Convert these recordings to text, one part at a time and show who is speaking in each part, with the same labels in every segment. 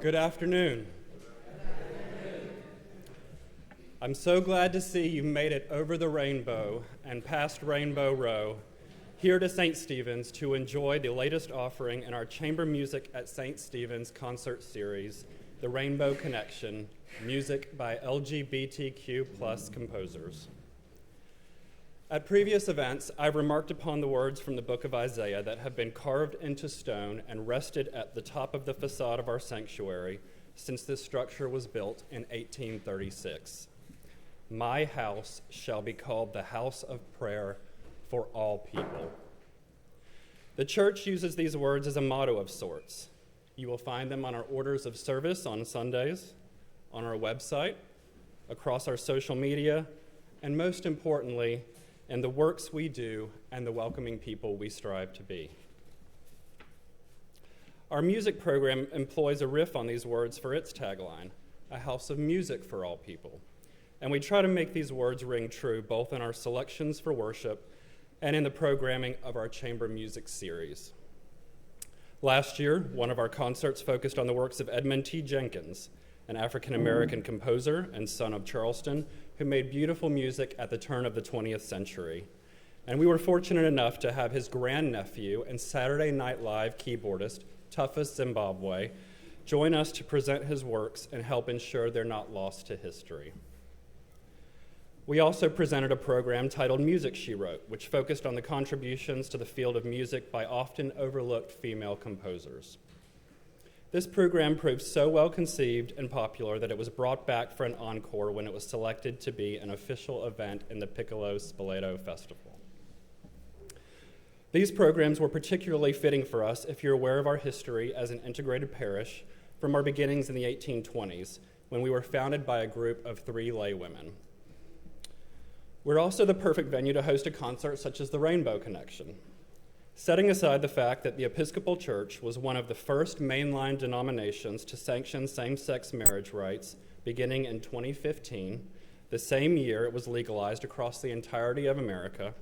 Speaker 1: Good afternoon. I'm so glad to see you made it over the rainbow and past Rainbow Row, here to St. Stephen's to enjoy the latest offering in our Chamber Music at St. Stephen's concert series, The Rainbow Connection, music by LGBTQ+ composers. At previous events, I've remarked upon the words from the book of Isaiah that have been carved into stone and rested at the top of the facade of our sanctuary since this structure was built in 1836. My house shall be called the house of prayer for all people. The church uses these words as a motto of sorts. You will find them on our orders of service on Sundays, on our website, across our social media, and most importantly, in the works we do and the welcoming people we strive to be. Our music program employs a riff on these words for its tagline, a house of music for all people. And we try to make these words ring true both in our selections for worship and in the programming of our chamber music series. Last year, one of our concerts focused on the works of Edmund T. Jenkins, an African-American composer and son of Charleston who made beautiful music at the turn of the 20th century. And we were fortunate enough to have his grandnephew and Saturday Night Live keyboardist, Toughest Zimbabwe, join us to present his works and help ensure they're not lost to history. We also presented a program titled Music She Wrote, which focused on the contributions to the field of music by often overlooked female composers. This program proved so well conceived and popular that it was brought back for an encore when it was selected to be an official event in the Piccolo Spoleto Festival. These programs were particularly fitting for us if you're aware of our history as an integrated parish from our beginnings in the 1820s, when we were founded by a group of 3 laywomen. We're also the perfect venue to host a concert such as the Rainbow Connection. Setting aside the fact that the Episcopal Church was one of the first mainline denominations to sanction same-sex marriage rights beginning in 2015, the same year it was legalized across the entirety of America,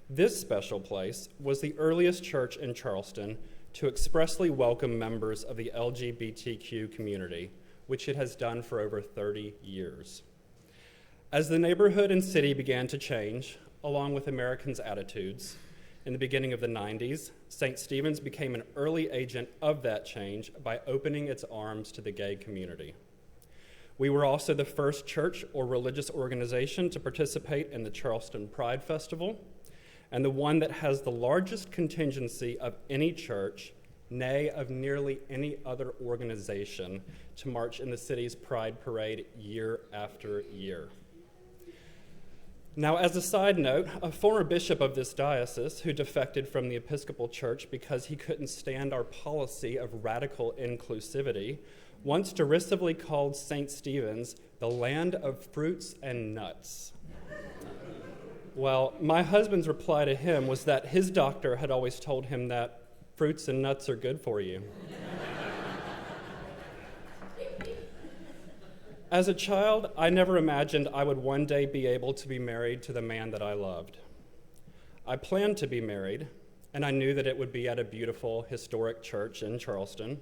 Speaker 1: this special place was the earliest church in Charleston to expressly welcome members of the LGBTQ community, which it has done for over 30 years. As the neighborhood and city began to change, along with Americans' attitudes, in the beginning of the 90s, St. Stephen's became an early agent of that change by opening its arms to the gay community. We were also the first church or religious organization to participate in the Charleston Pride Festival, and the one that has the largest contingency of any church, nay, of nearly any other organization, to march in the city's Pride Parade year after year. Now, as a side note, a former bishop of this diocese who defected from the Episcopal Church because he couldn't stand our policy of radical inclusivity once derisively called St. Stephen's the land of fruits and nuts. Well, my husband's reply to him was that his doctor had always told him that fruits and nuts are good for you. As a child, I never imagined I would one day be able to be married to the man that I loved. I planned to be married, and I knew that it would be at a beautiful, historic church in Charleston.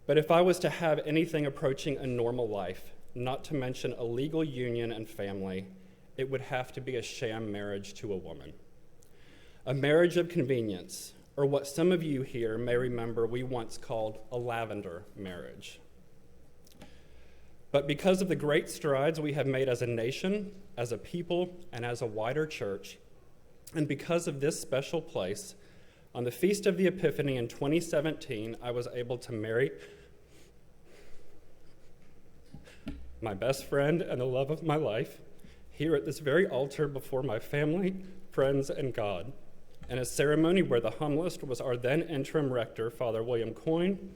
Speaker 1: But if I was to have anything approaching a normal life, not to mention a legal union and family, it would have to be a sham marriage to a woman. A marriage of convenience, or what some of you here may remember we once called a lavender marriage. But because of the great strides we have made as a nation, as a people, and as a wider church, and because of this special place, on the Feast of the Epiphany in 2017, I was able to marry my best friend and the love of my life here at this very altar before my family, friends, and God, in a ceremony where the homilist was our then interim rector, Father William Coyne,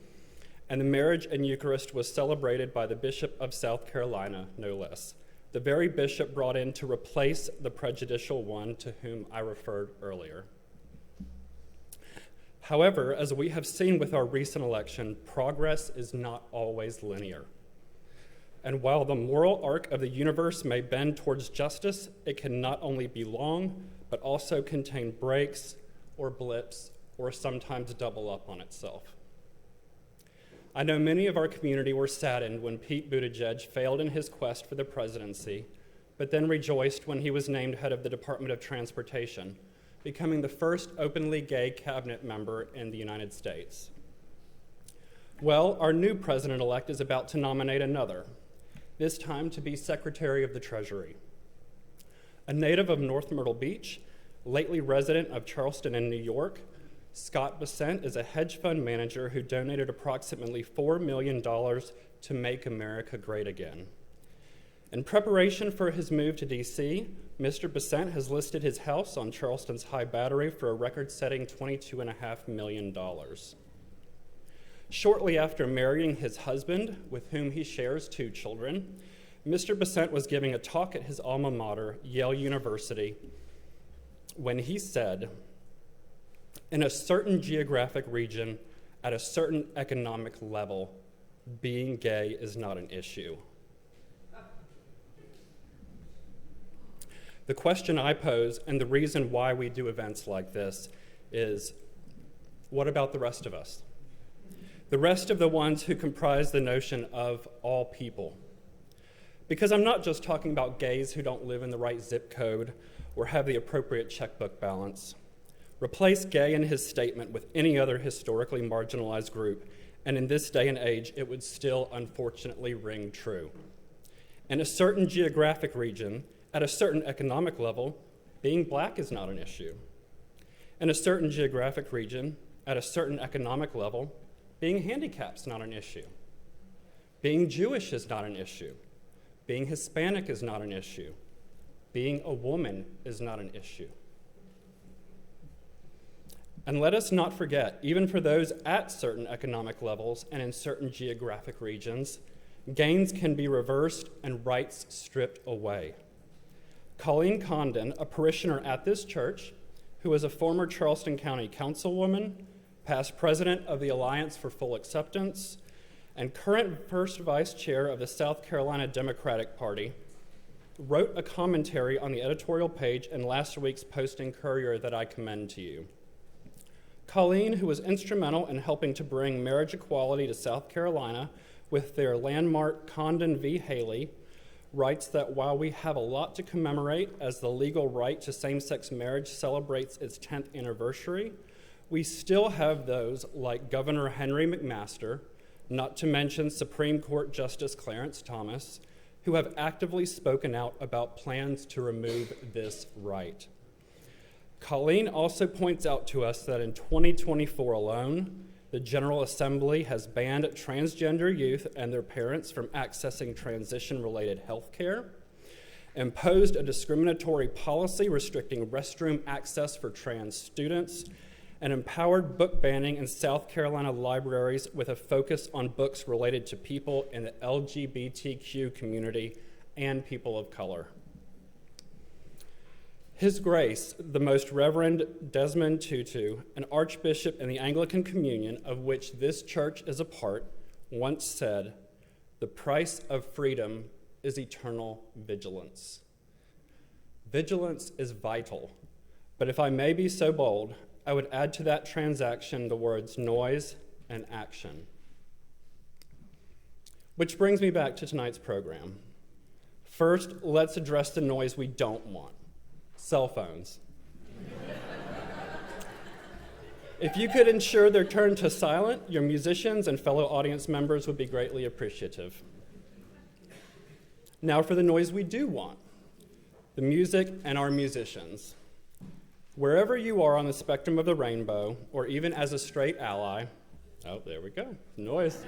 Speaker 1: and the marriage and Eucharist was celebrated by the Bishop of South Carolina, no less, the very bishop brought in to replace the prejudicial one to whom I referred earlier. However, as we have seen with our recent election, progress is not always linear. And while the moral arc of the universe may bend towards justice, it can not only be long, but also contain breaks or blips or sometimes double up on itself. I know many of our community were saddened when Pete Buttigieg failed in his quest for the presidency, but then rejoiced when he was named head of the Department of Transportation, becoming the first openly gay cabinet member in the United States. Well, our new president-elect is about to nominate another, this time to be Secretary of the Treasury. A native of North Myrtle Beach, lately resident of Charleston in New York, Scott Bessent is a hedge fund manager who donated approximately $4 million to make America great again. In preparation for his move to DC, Mr. Bessent has listed his house on Charleston's High Battery for a record-setting $22.5 million. Shortly after marrying his husband, with whom he shares 2 children, Mr. Bessent was giving a talk at his alma mater, Yale University, when he said, "In a certain geographic region, at a certain economic level, being gay is not an issue." The question I pose, and the reason why we do events like this, is what about the rest of us? The rest of the ones who comprise the notion of all people. Because I'm not just talking about gays who don't live in the right zip code or have the appropriate checkbook balance. Replace gay in his statement with any other historically marginalized group, and in this day and age, it would still unfortunately ring true. In a certain geographic region, at a certain economic level, being black is not an issue. In a certain geographic region, at a certain economic level, being handicapped is not an issue. Being Jewish is not an issue. Being Hispanic is not an issue. Being a woman is not an issue. And let us not forget, even for those at certain economic levels and in certain geographic regions, gains can be reversed and rights stripped away. Colleen Condon, a parishioner at this church, who is a former Charleston County councilwoman, past president of the Alliance for Full Acceptance, and current first vice chair of the South Carolina Democratic Party, wrote a commentary on the editorial page in last week's Post-Courier that I commend to you. Colleen, who was instrumental in helping to bring marriage equality to South Carolina with their landmark Condon v. Haley, writes that while we have a lot to commemorate as the legal right to same-sex marriage celebrates its 10th anniversary, we still have those like Governor Henry McMaster, not to mention Supreme Court Justice Clarence Thomas, who have actively spoken out about plans to remove this right. Colleen also points out to us that in 2024 alone, the General Assembly has banned transgender youth and their parents from accessing transition-related health care, imposed a discriminatory policy restricting restroom access for trans students, and empowered book banning in South Carolina libraries with a focus on books related to people in the LGBTQ community and people of color. His Grace, the Most Reverend Desmond Tutu, an archbishop in the Anglican Communion of which this church is a part, once said, "The price of freedom is eternal vigilance." Vigilance is vital, but if I may be so bold, I would add to that transaction the words noise and action. Which brings me back to tonight's program. First, let's address the noise we don't want. Cell phones. If you could ensure they're turned to silent, your musicians and fellow audience members would be greatly appreciative. Now for the noise we do want, the music and our musicians. Wherever you are on the spectrum of the rainbow, or even as a straight ally, oh, there we go, noise.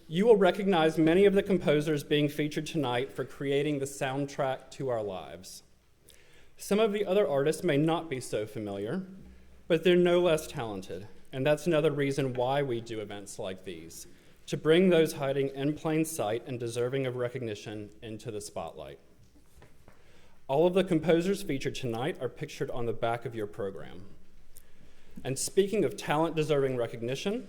Speaker 1: You will recognize many of the composers being featured tonight for creating the soundtrack to our lives. Some of the other artists may not be so familiar, but they're no less talented, and that's another reason why we do events like these, to bring those hiding in plain sight and deserving of recognition into the spotlight. All of the composers featured tonight are pictured on the back of your program. And speaking of talent deserving recognition,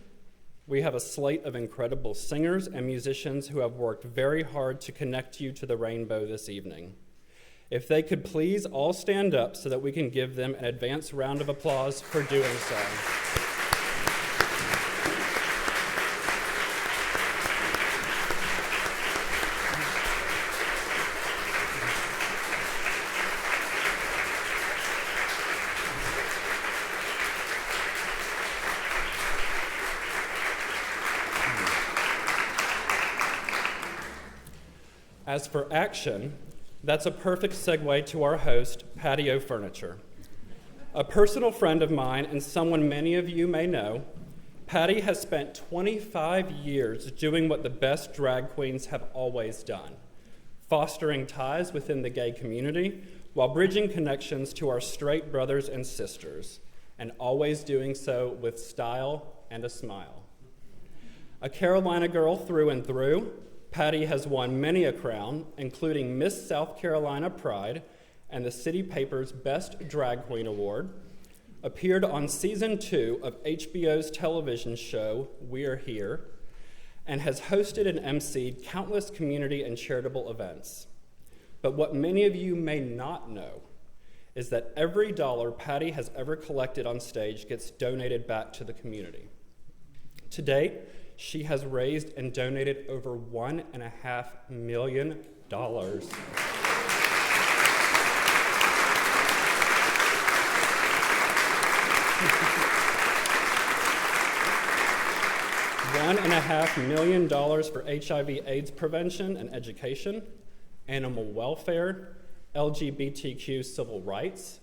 Speaker 1: we have a slate of incredible singers and musicians who have worked very hard to connect you to the rainbow this evening. If they could please all stand up so that we can give them an advance round of applause for doing so. As for action, that's a perfect segue to our host, Patti O'Furniture. A personal friend of mine and someone many of you may know, Patti has spent 25 years doing what the best drag queens have always done, fostering ties within the gay community while bridging connections to our straight brothers and sisters, and always doing so with style and a smile. A Carolina girl through and through, Patti has won many a crown, including Miss South Carolina Pride and the City Paper's Best Drag Queen Award, appeared on season 2 of HBO's television show, We're Here, and has hosted and emceed countless community and charitable events. But what many of you may not know is that every dollar Patti has ever collected on stage gets donated back to the community. To date, she has raised and donated over $1.5 million. $1.5 million for HIV/AIDS prevention and education, animal welfare, LGBTQ civil rights,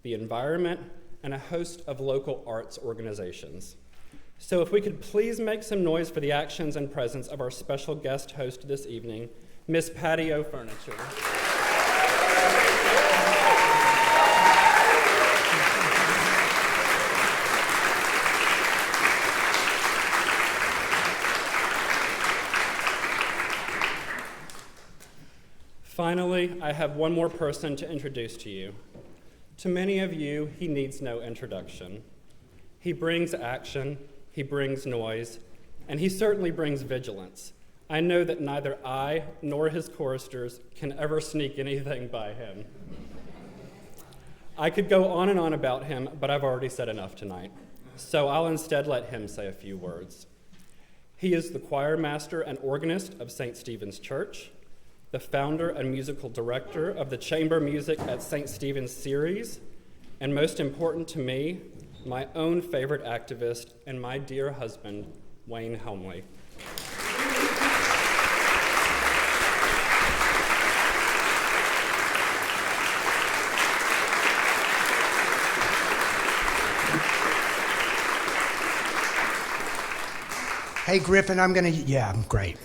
Speaker 1: the environment, and a host of local arts organizations. So if we could please make some noise for the actions and presence of our special guest host this evening, Miss Patti O'Furniture. Finally, I have one more person to introduce to you. To many of you, he needs no introduction. He brings action, he brings noise, and he certainly brings vigilance. I know that neither I nor his choristers can ever sneak anything by him. I could go on and on about him, but I've already said enough tonight, so I'll instead let him say a few words. He is the choir master and organist of St. Stephen's Church, the founder and musical director of the chamber music at St. Stephen's Series, and most important to me, my own favorite activist and my dear husband, Wayne Helmly.
Speaker 2: Hey, Griffin, I'm great.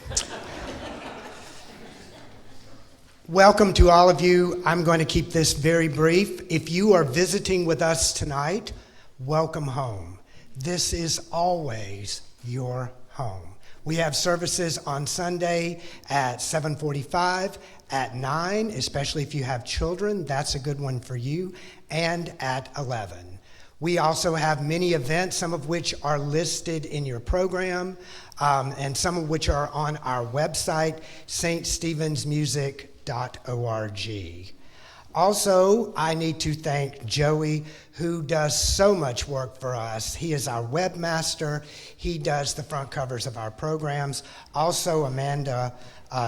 Speaker 2: Welcome to all of you. I'm going to keep this very brief. If you are visiting with us tonight, welcome home. This is always your home. We have services on Sunday at 7:45, at 9, especially if you have children, that's a good one for you, and at 11. We also have many events, some of which are listed in your program, and some of which are on our website, ststephensmusic.org. Also, I need to thank Joey, who does so much work for us. He is our webmaster. He does the front covers of our programs. Also, Amanda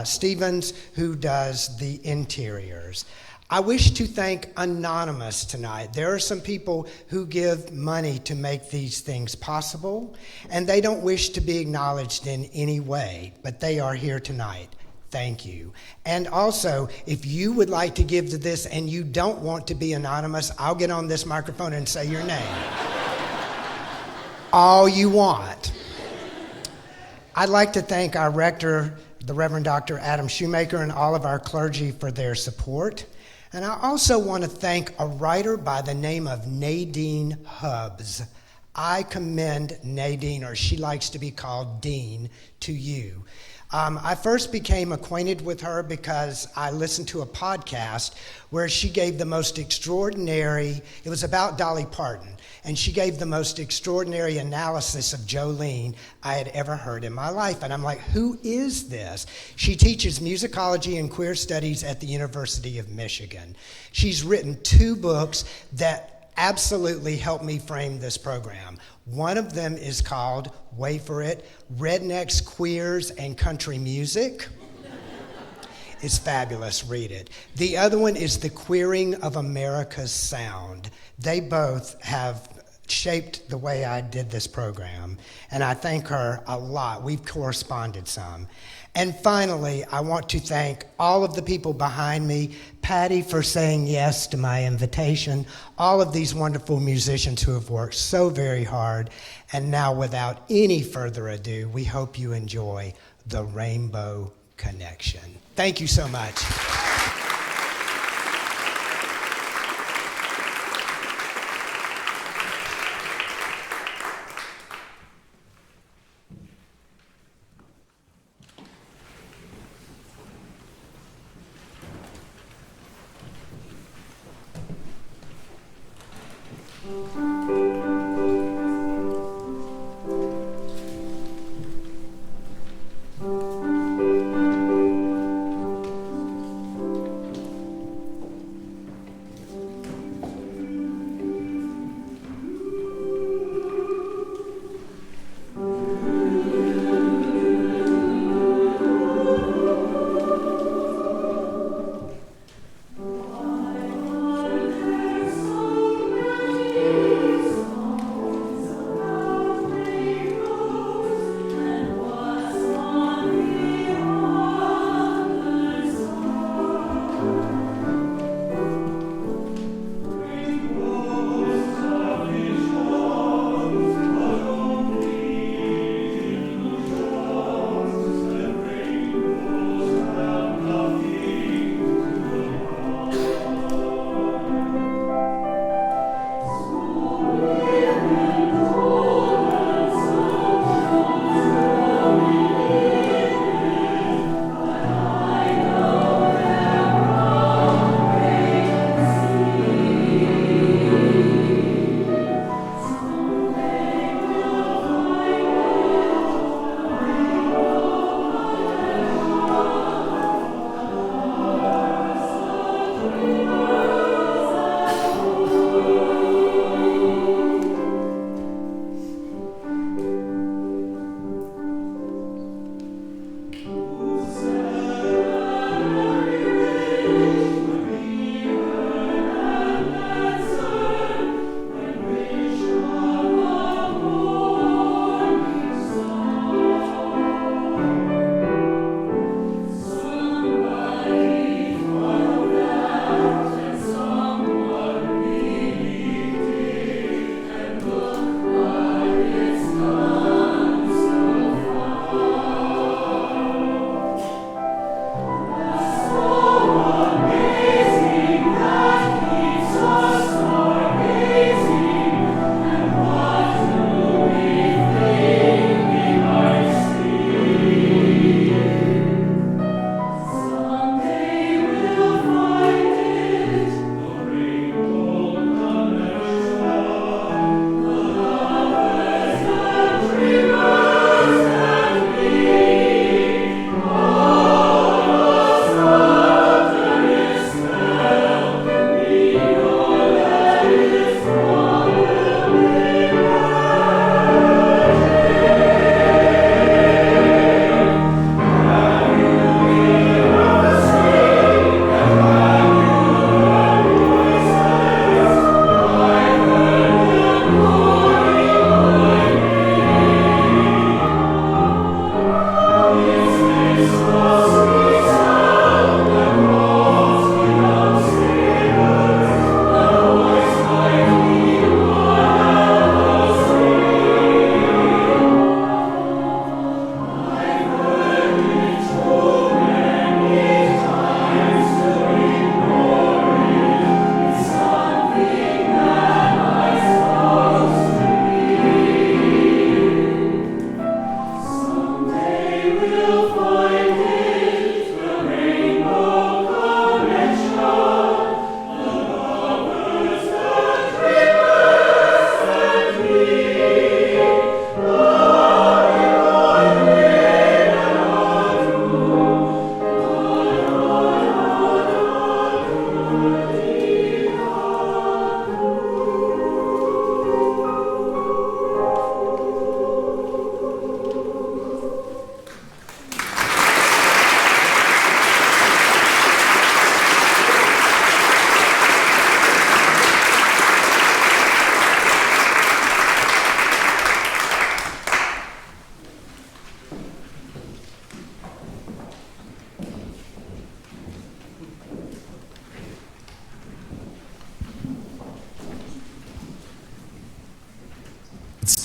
Speaker 2: Stevens, who does the interiors. I wish to thank Anonymous tonight. There are some people who give money to make these things possible, and they don't wish to be acknowledged in any way, but they are here tonight. Thank you. And also, if you would like to give to this and you don't want to be anonymous, I'll get on this microphone and say your name. All you want. I'd like to thank our rector, the Reverend Dr. Adam Shoemaker, and all of our clergy for their support. And I also want to thank a writer by the name of Nadine Hubbs. I commend Nadine, or she likes to be called Dean, to you. I first became acquainted with her because I listened to a podcast where she gave the most extraordinary, it was about Dolly Parton, and she gave the most extraordinary analysis of Jolene I had ever heard in my life. And I'm like, who is this? She teaches musicology and queer studies at the University of Michigan. She's written 2 books that absolutely helped me frame this program. One of them is called, wait for it, Rednecks, Queers, and Country Music. It's fabulous, read it. The other one is The Queering of America's Sound. They both have shaped the way I did this program, and I thank her a lot. We've corresponded some. And finally, I want to thank all of the people behind me, Patti for saying yes to my invitation, all of these wonderful musicians who have worked so very hard. And now, without any further ado, we hope you enjoy The Rainbow Connection. Thank you so much.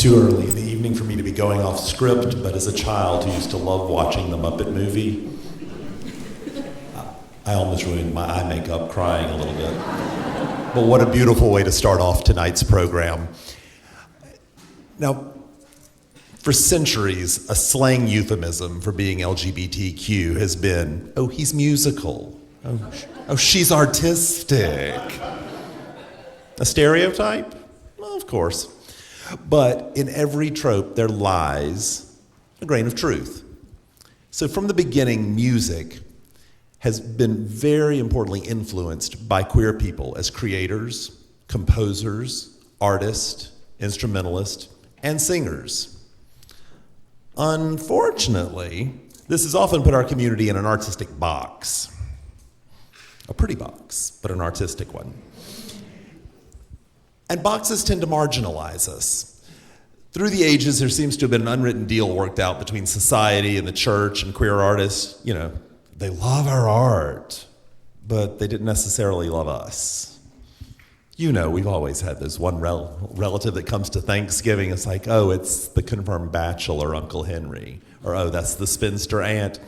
Speaker 3: too early in the evening for me to be going off script, but as a child who used to love watching the Muppet movie, I almost ruined my eye makeup crying a little bit. But what a beautiful way to start off tonight's program. Now, for centuries, a slang euphemism for being LGBTQ has been, oh, he's musical. Oh, she's artistic. A stereotype? Well, of course. But in every trope, there lies a grain of truth. So from the beginning, music has been very importantly influenced by queer people as creators, composers, artists, instrumentalists, and singers. Unfortunately, this has often put our community in an artistic box. A pretty box, but an artistic one. And boxes tend to marginalize us. Through the ages, there seems to have been an unwritten deal worked out between society and the church and queer artists. You know, they love our art, but they didn't necessarily love us. You know, we've always had this one relative that comes to Thanksgiving. It's like, oh, it's the confirmed bachelor, Uncle Henry. Or, oh, that's the spinster aunt.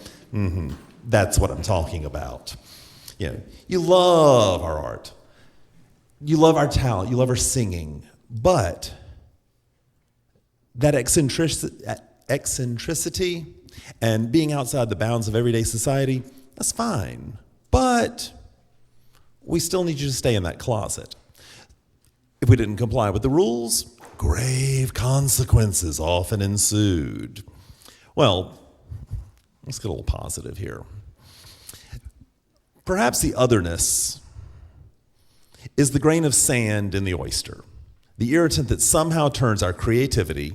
Speaker 3: That's what I'm talking about. You know, you love our art. You love our talent, you love our singing, but that eccentricity and being outside the bounds of everyday society, that's fine. But we still need you to stay in that closet. If we didn't comply with the rules, grave consequences often ensued. Well, let's get a little positive here. Perhaps the otherness is the grain of sand in the oyster, the irritant that somehow turns our creativity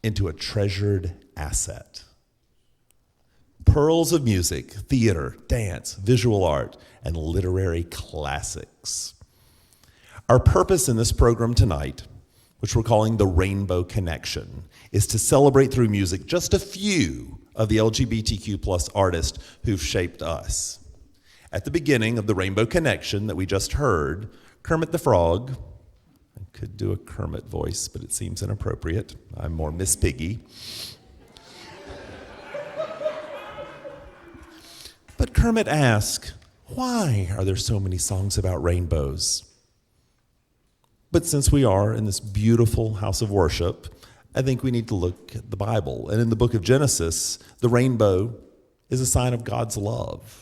Speaker 3: into a treasured asset. Pearls of music, theater, dance, visual art, and literary classics. Our purpose in this program tonight, which we're calling the Rainbow Connection, is to celebrate through music just a few of the LGBTQ+ artists who've shaped us. At the beginning of the Rainbow Connection that we just heard, Kermit the Frog, I could do a Kermit voice, but it seems inappropriate. I'm more Miss Piggy. But Kermit asked, why are there so many songs about rainbows? But since we are in this beautiful house of worship, I think we need to look at the Bible. And in the book of Genesis, the rainbow is a sign of God's love.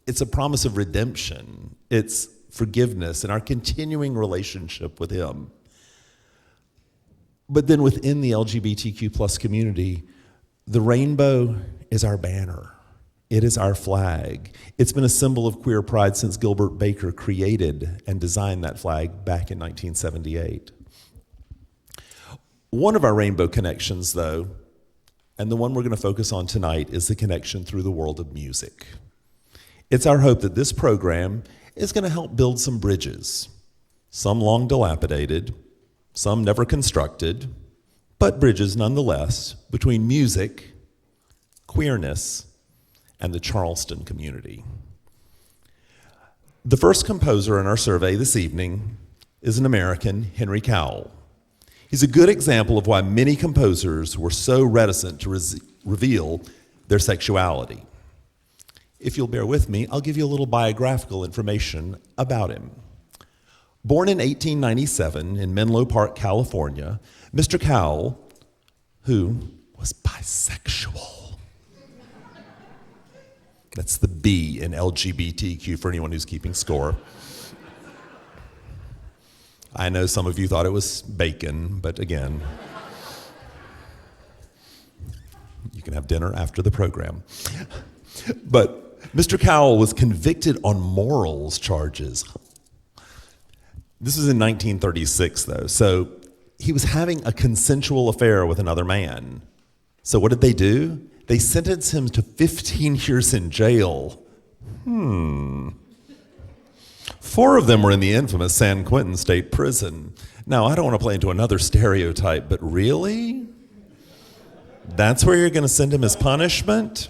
Speaker 3: It's a promise of redemption. It's forgiveness and our continuing relationship with Him. But then within the LGBTQ+ community, the rainbow is our banner. It is our flag. It's been a symbol of queer pride since Gilbert Baker created and designed that flag back in 1978. One of our rainbow connections, though, and the one we're going to focus on tonight, is the connection through the world of music. It's our hope that this program is going to help build some bridges, some long dilapidated, some never constructed, but bridges nonetheless between music, queerness, and the Charleston community. The first composer in our survey this evening is an American, Henry Cowell. He's a good example of why many composers were so reticent to reveal their sexuality. If you'll bear with me, I'll give you a little biographical information about him. Born in 1897 in Menlo Park, California, Mr. Cowell, who was bisexual. That's the B in LGBTQ for anyone who's keeping score. I know some of you thought it was bacon, but again, you can have dinner after the program. But Mr. Cowell was convicted on morals charges. This was in 1936, though, so he was having a consensual affair with another man. So what did they do? They sentenced him to 15 years in jail. 4 of them were in the infamous San Quentin State Prison. Now, I don't want to play into another stereotype, but really? That's where you're going to send him as punishment?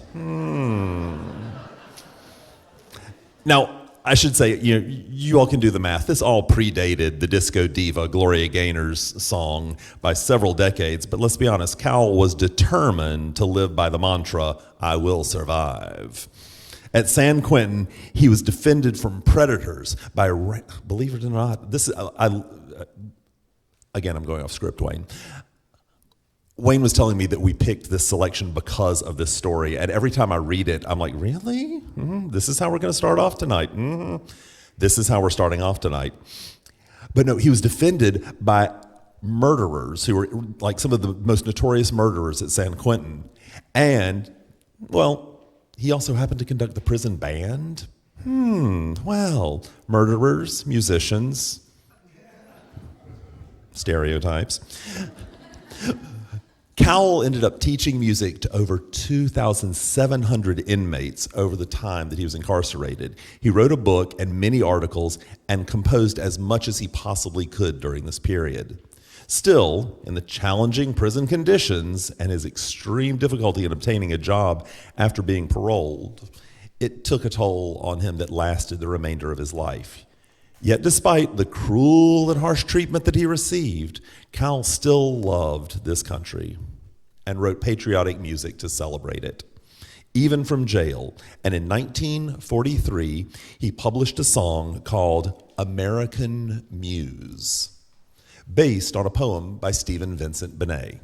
Speaker 3: Now, I should say, you all can do the math. This all predated the disco diva Gloria Gaynor's song by several decades. But let's be honest, Cowell was determined to live by the mantra, "I will survive." At San Quentin, he was defended from predators by, believe it or not, again, I'm going off script, Wayne. Wayne was telling me that we picked this selection because of this story, and every time I read it, I'm like, really? This is how we're going to start off tonight? This is how we're starting off tonight. But no, he was defended by murderers who were like some of the most notorious murderers at San Quentin. And, well, he also happened to conduct the prison band. Well, murderers, musicians, stereotypes. Cowell ended up teaching music to over 2,700 inmates over the time that he was incarcerated. He wrote a book and many articles and composed as much as he possibly could during this period. Still, in the challenging prison conditions and his extreme difficulty in obtaining a job after being paroled, it took a toll on him that lasted the remainder of his life. Yet despite the cruel and harsh treatment that he received, Cowell still loved this country and wrote patriotic music to celebrate it, even from jail. And in 1943, he published a song called American Muse, based on a poem by Stephen Vincent Benet.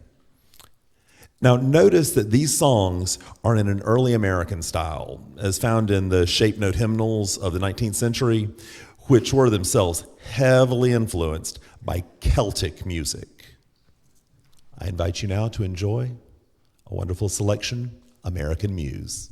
Speaker 3: Now, notice that these songs are in an early American style, as found in the shape note hymnals of the 19th century, which were themselves heavily influenced by Celtic music. I invite you now to enjoy a wonderful selection, American Muse.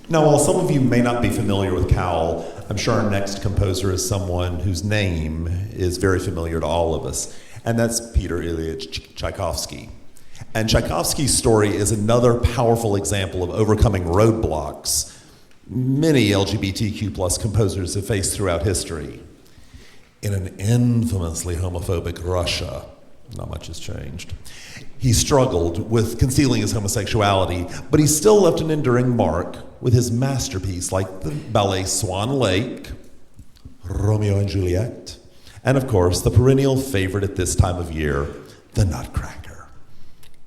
Speaker 3: Now, while some of you may not be familiar with Cowell, I'm sure our next composer is someone whose name is very familiar to all of us, and that's Peter Ilyich Tchaikovsky. And Tchaikovsky's story is another powerful example of overcoming roadblocks many LGBTQ plus composers have faced throughout history. in an infamously homophobic Russia. Not much has changed. He struggled with concealing his homosexuality, but he still left an enduring mark with his masterpiece like the ballet Swan Lake, Romeo and Juliet, and of course, the perennial favorite at this time of year, the Nutcracker.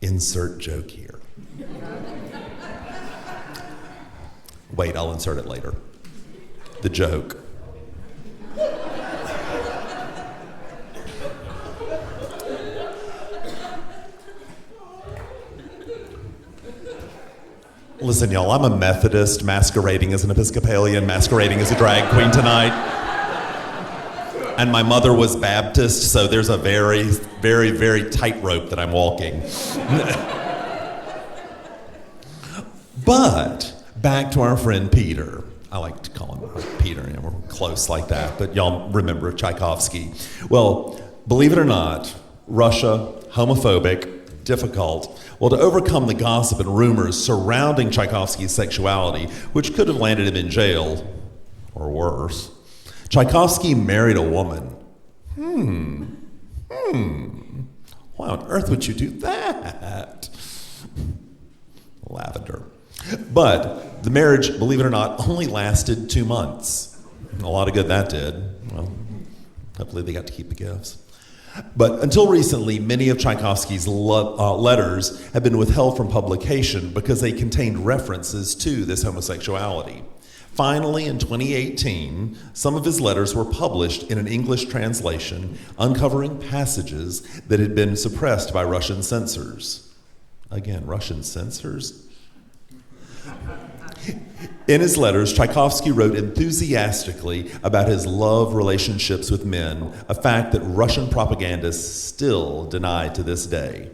Speaker 3: Insert joke here. Wait, I'll insert it later. The joke. Listen, y'all, I'm a Methodist masquerading as an Episcopalian, masquerading as a drag queen tonight. And my mother was Baptist, so there's a very, very, very tight rope that I'm walking. But back to our friend Peter. I like to call him Peter, and we're close like that, but y'all remember Tchaikovsky. Well, believe it or not, Russia, homophobic, difficult. Well, to overcome the gossip and rumors surrounding Tchaikovsky's sexuality, which could have landed him in jail, or worse, Tchaikovsky married a woman. Why on earth would you do that? Lavender. But the marriage, believe it or not, only lasted 2 months. A lot of good that did. Well, hopefully they got to keep the gifts. But until recently, many of Tchaikovsky's letters have been withheld from publication because they contained references to this homosexuality. Finally, in 2018, some of his letters were published in an English translation, uncovering passages that had been suppressed by Russian censors. Again, Russian censors? In his letters, Tchaikovsky wrote enthusiastically about his love relationships with men, a fact that Russian propagandists still deny to this day.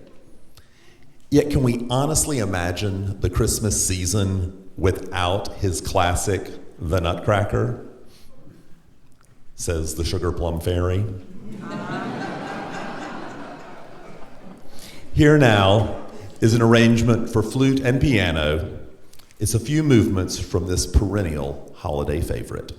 Speaker 3: Yet can we honestly imagine the Christmas season without his classic, The Nutcracker? Says the Sugar Plum Fairy. Here now is an arrangement for flute and piano. It's a few movements from this perennial holiday favorite.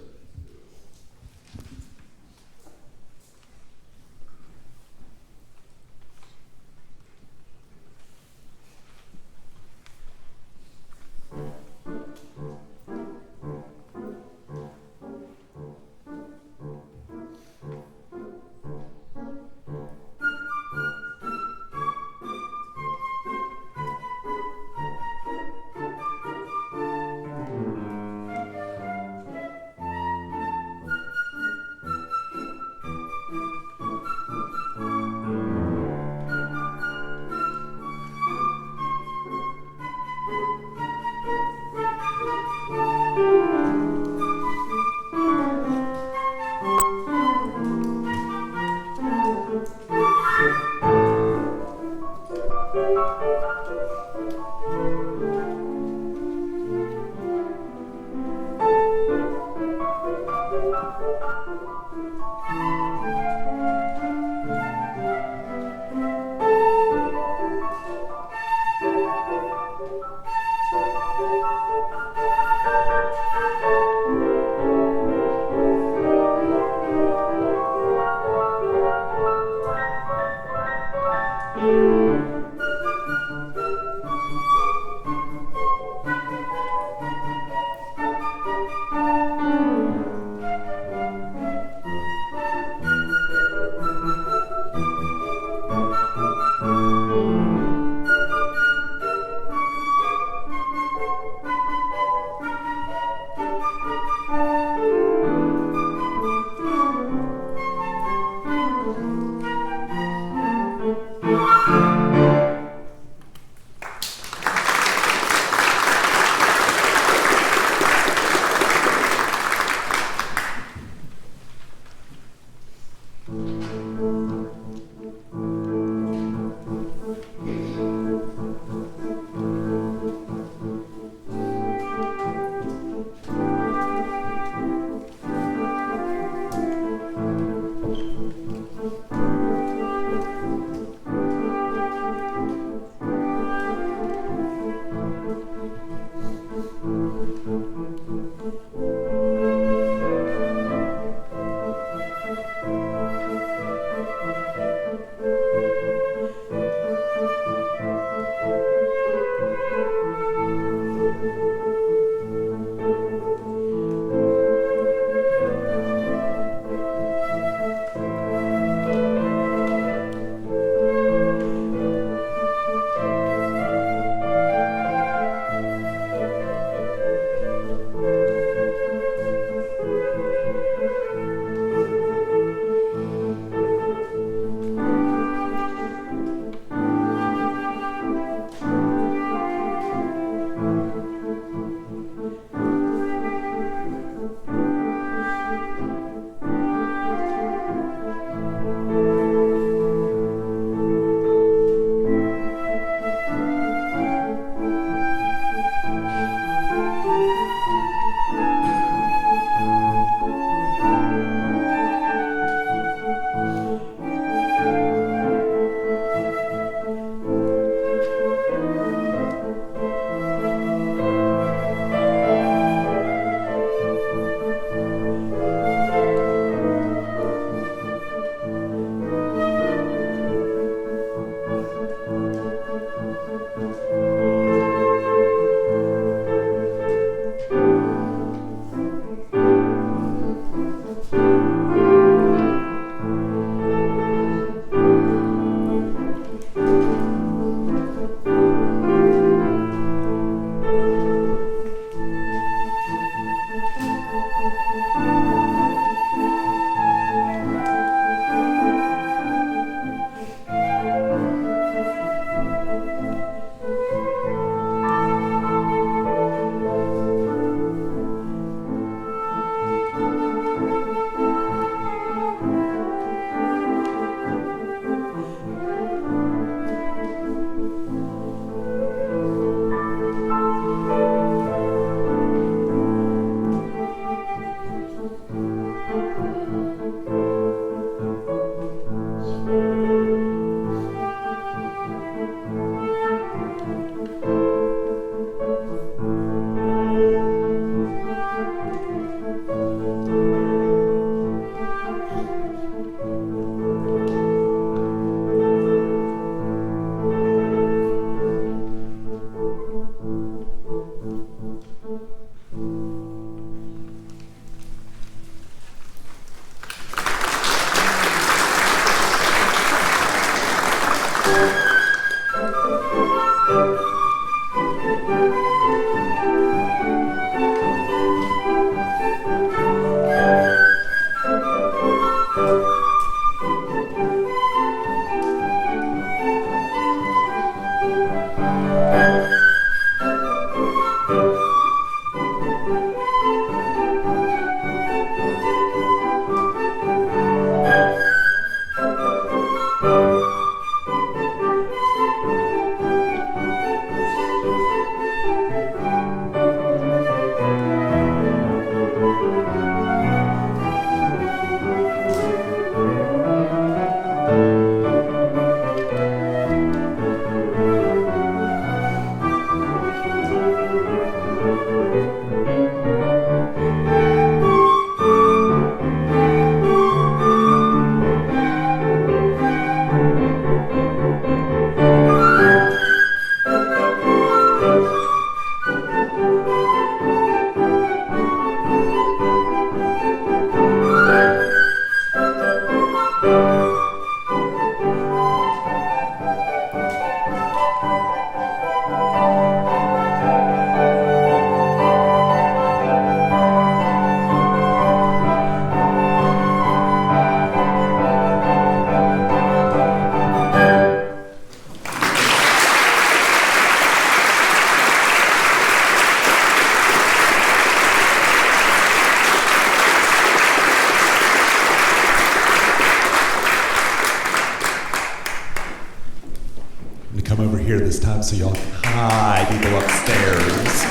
Speaker 3: This time so y'all can hide people upstairs.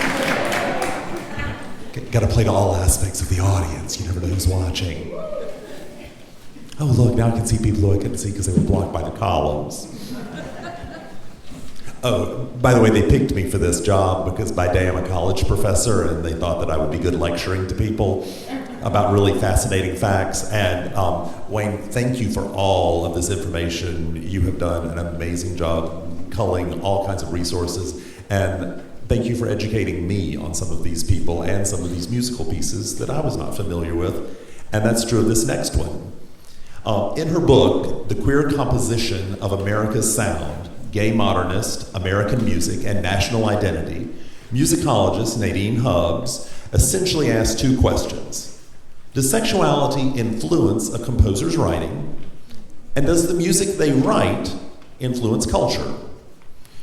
Speaker 3: Got to play to all aspects of the audience. You never know who's watching. Oh, look, now I can see people who I couldn't see because they were blocked by the columns. Oh, by the way, they picked me for this job because by day I'm a college professor and they thought that I would be good lecturing to people about really fascinating facts. And Wayne, thank you for all of this information. You have done an amazing job culling all kinds of resources, and thank you for educating me on some of these people and some of these musical pieces that I was not familiar with, and that's true of this next one. In her book, The Queer Composition of America's Sound, Gay Modernist, American Music, and National Identity, musicologist Nadine Hubbs essentially asks two questions. Does sexuality influence a composer's writing? And does the music they write influence culture?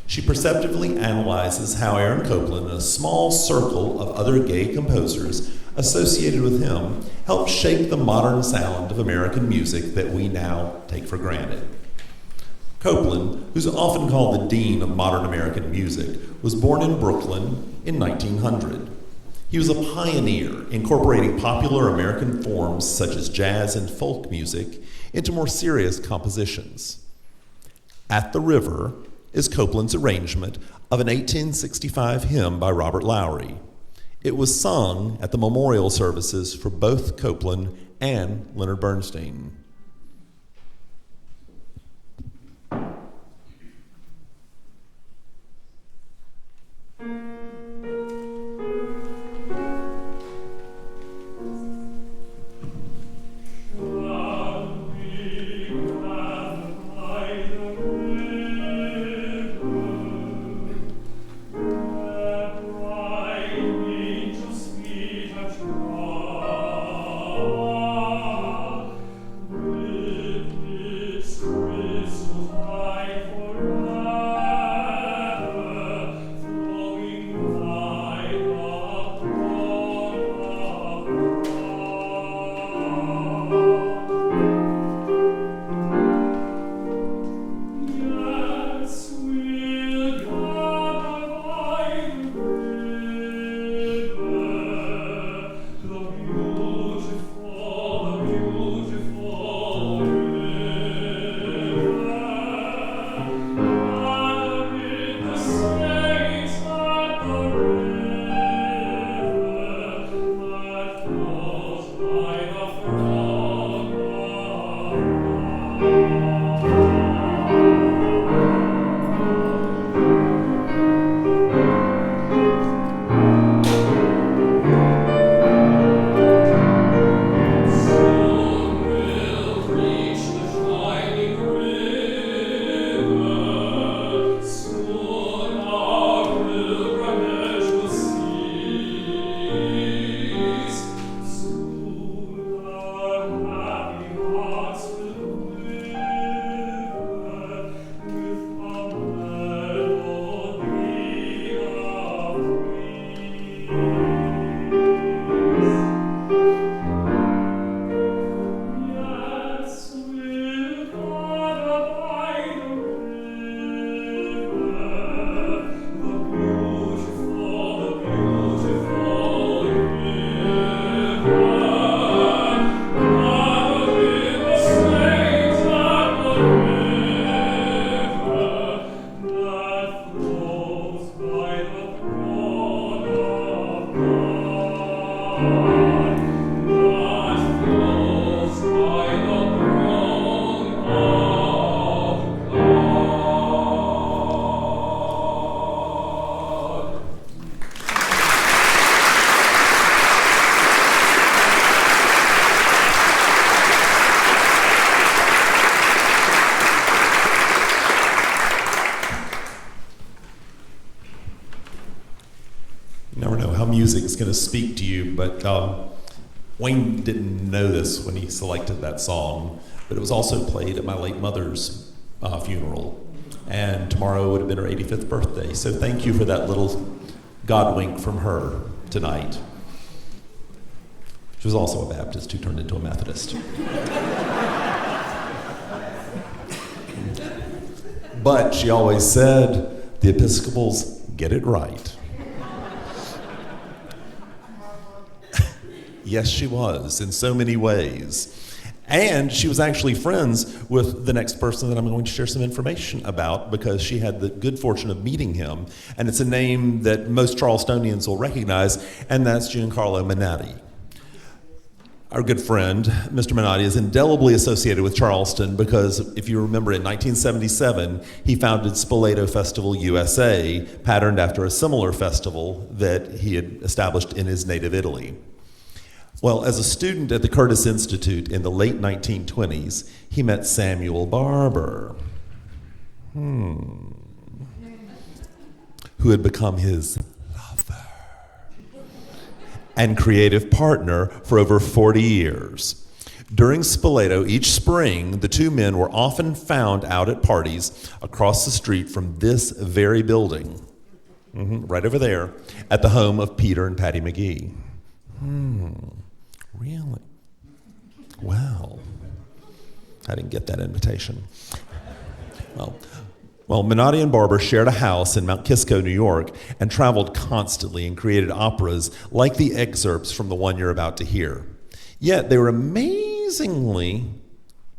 Speaker 3: She perceptively analyzes how Aaron Copland and a small circle of other gay composers associated with him helped shape the modern sound of American music that we now take for granted. Copland, who's often called the dean of modern American music, was born in Brooklyn in 1900. He was a pioneer incorporating popular American forms such as jazz and folk music into more serious compositions. At the River is Copland's arrangement of an 1865 hymn by Robert Lowry. It was sung at the memorial services for both Copland and Leonard Bernstein. know how music is going to speak to you, but Wayne didn't know this when he selected that song, but it was also played at my late mother's funeral. And tomorrow would have been her 85th birthday. So thank you for that little God wink from her tonight. She was also a Baptist who turned into a Methodist. But she always said, the Episcopals get it right. Yes, she was, in so many ways. And she was actually friends with the next person that I'm going to share some information about, because she had the good fortune of meeting him. And it's a name that most Charlestonians will recognize, and that's Giancarlo Menotti. Our good friend, Mr. Menotti, is indelibly associated with Charleston because, if you remember, in 1977, he founded Spoleto Festival USA, patterned after a similar festival that he had established in his native Italy. Well, as a student at the Curtis Institute in the late 1920s, he met Samuel Barber, who had become his lover and creative partner for over 40 years. During Spoleto, each spring, the two men were often found out at parties across the street from this very building, right over there, at the home of Peter and Patty McGee. Really? Well, I didn't get that invitation. Well, Menotti and Barber shared a house in Mount Kisco, New York, and traveled constantly and created operas like the excerpts from the one you're about to hear. Yet they were amazingly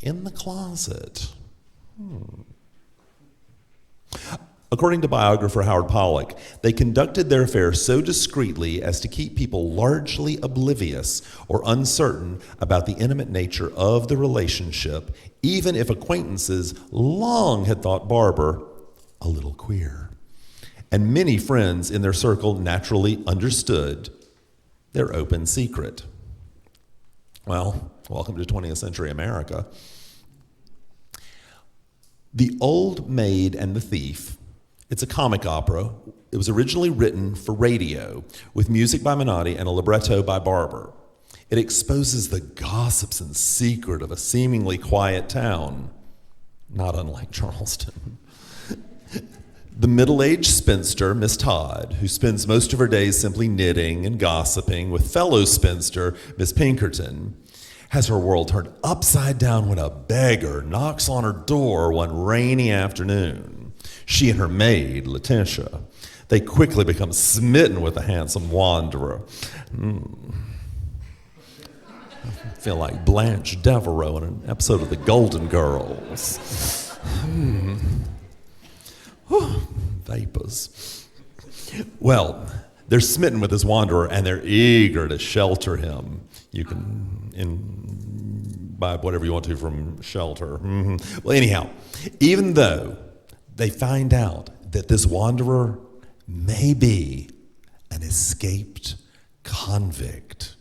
Speaker 3: in the closet. According to biographer Howard Poulenc, they conducted their affair so discreetly as to keep people largely oblivious or uncertain about the intimate nature of the relationship, even if acquaintances long had thought Barber a little queer. And many friends in their circle naturally understood their open secret. Well, welcome to 20th century America. The Old Maid and the Thief, it's a comic opera. It was originally written for radio with music by Menotti and a libretto by Barber. It exposes the gossips and secret of a seemingly quiet town, not unlike Charleston. The middle-aged spinster, Miss Todd, who spends most of her days simply knitting and gossiping with fellow spinster, Miss Pinkerton, has her world turned upside down when a beggar knocks on her door one rainy afternoon. She and her maid, Letitia, they quickly become smitten with the handsome wanderer. I feel like Blanche Devereaux in an episode of The Golden Girls. Vapors. Well, they're smitten with this wanderer, and they're eager to shelter him. You can buy whatever you want to from shelter. Well, anyhow, even though they find out that this wanderer may be an escaped convict,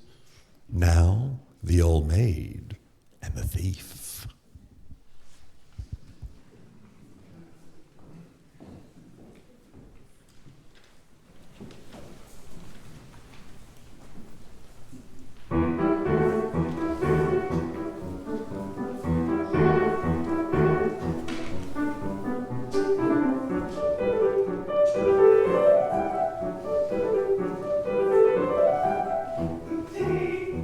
Speaker 3: now the old maid and the thief.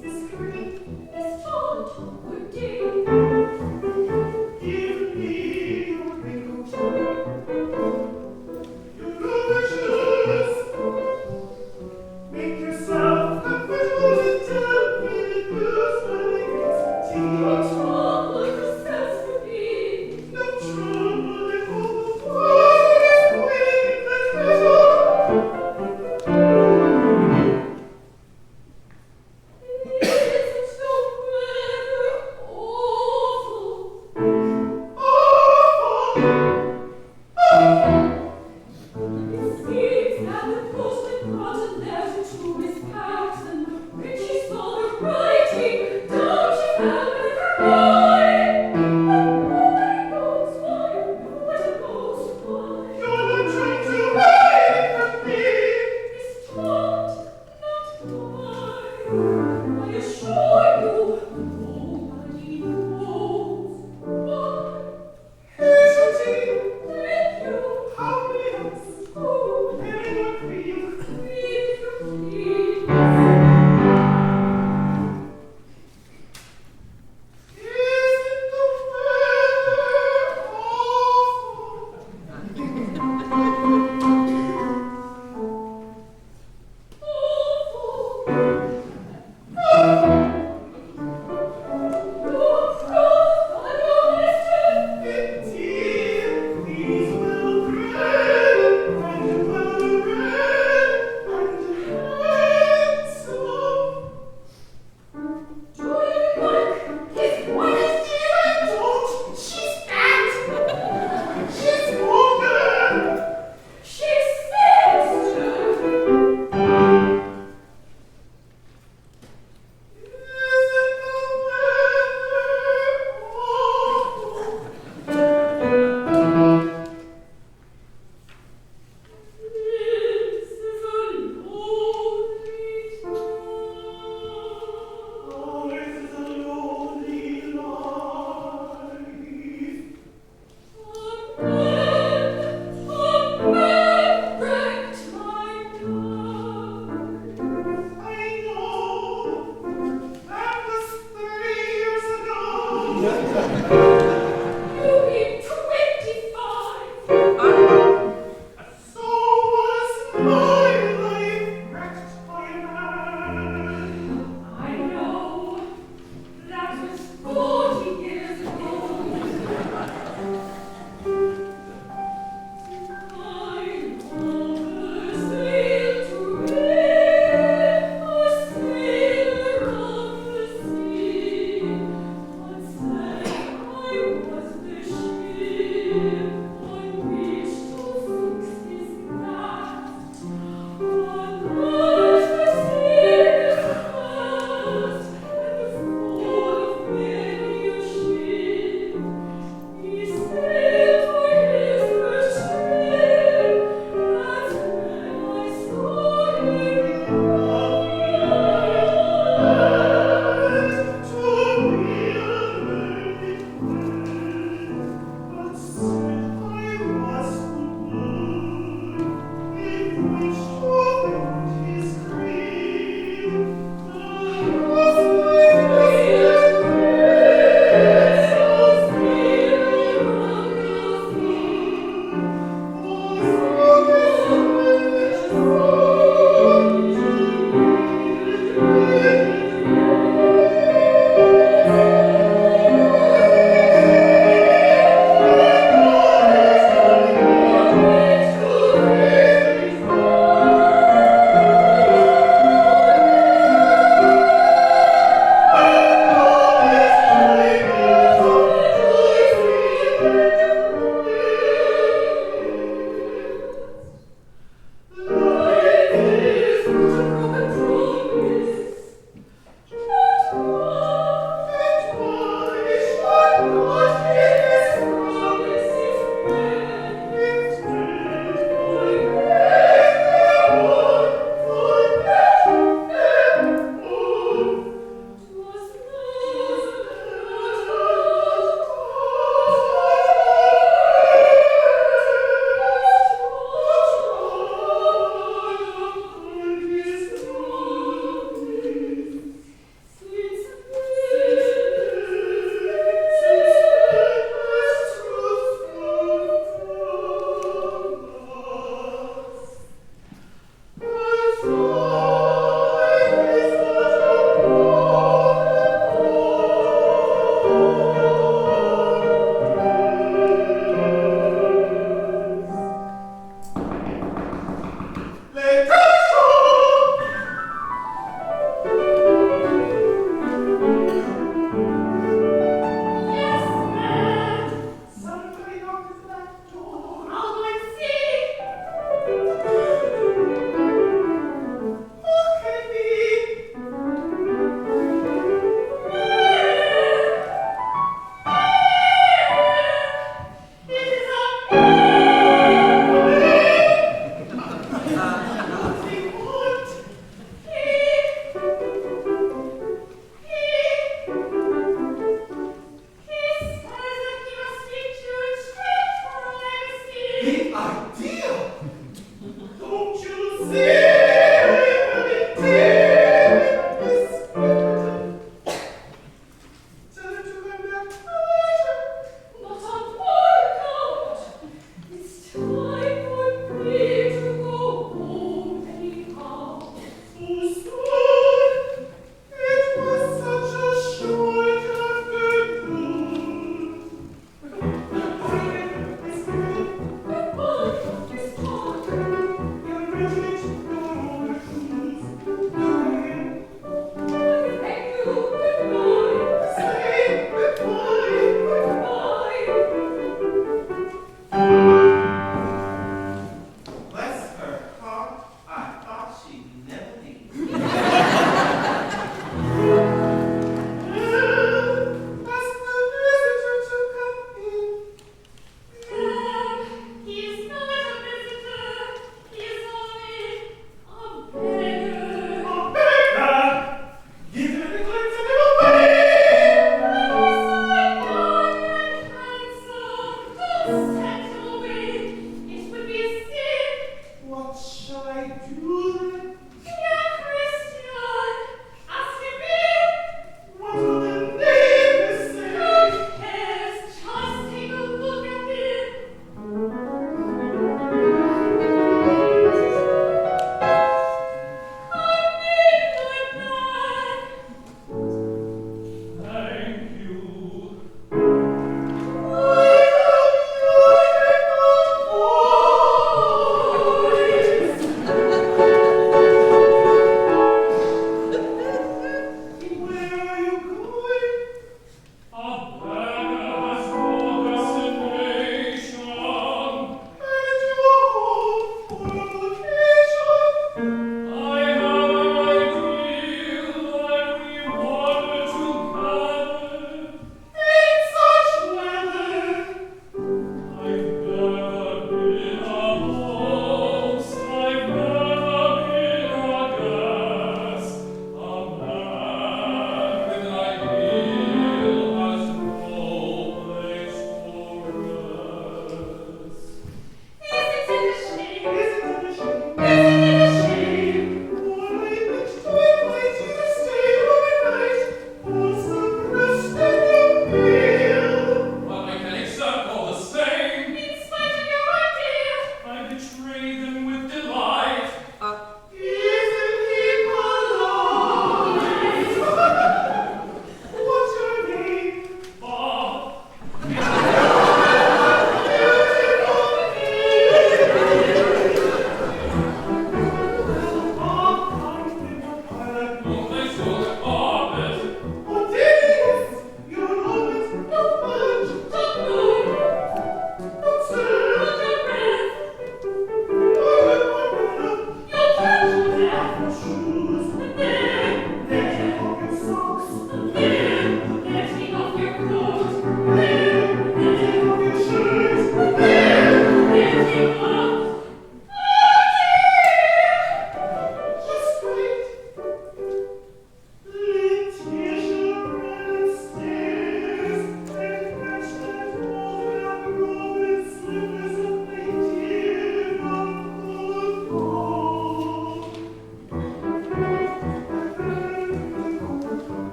Speaker 4: This creek is full of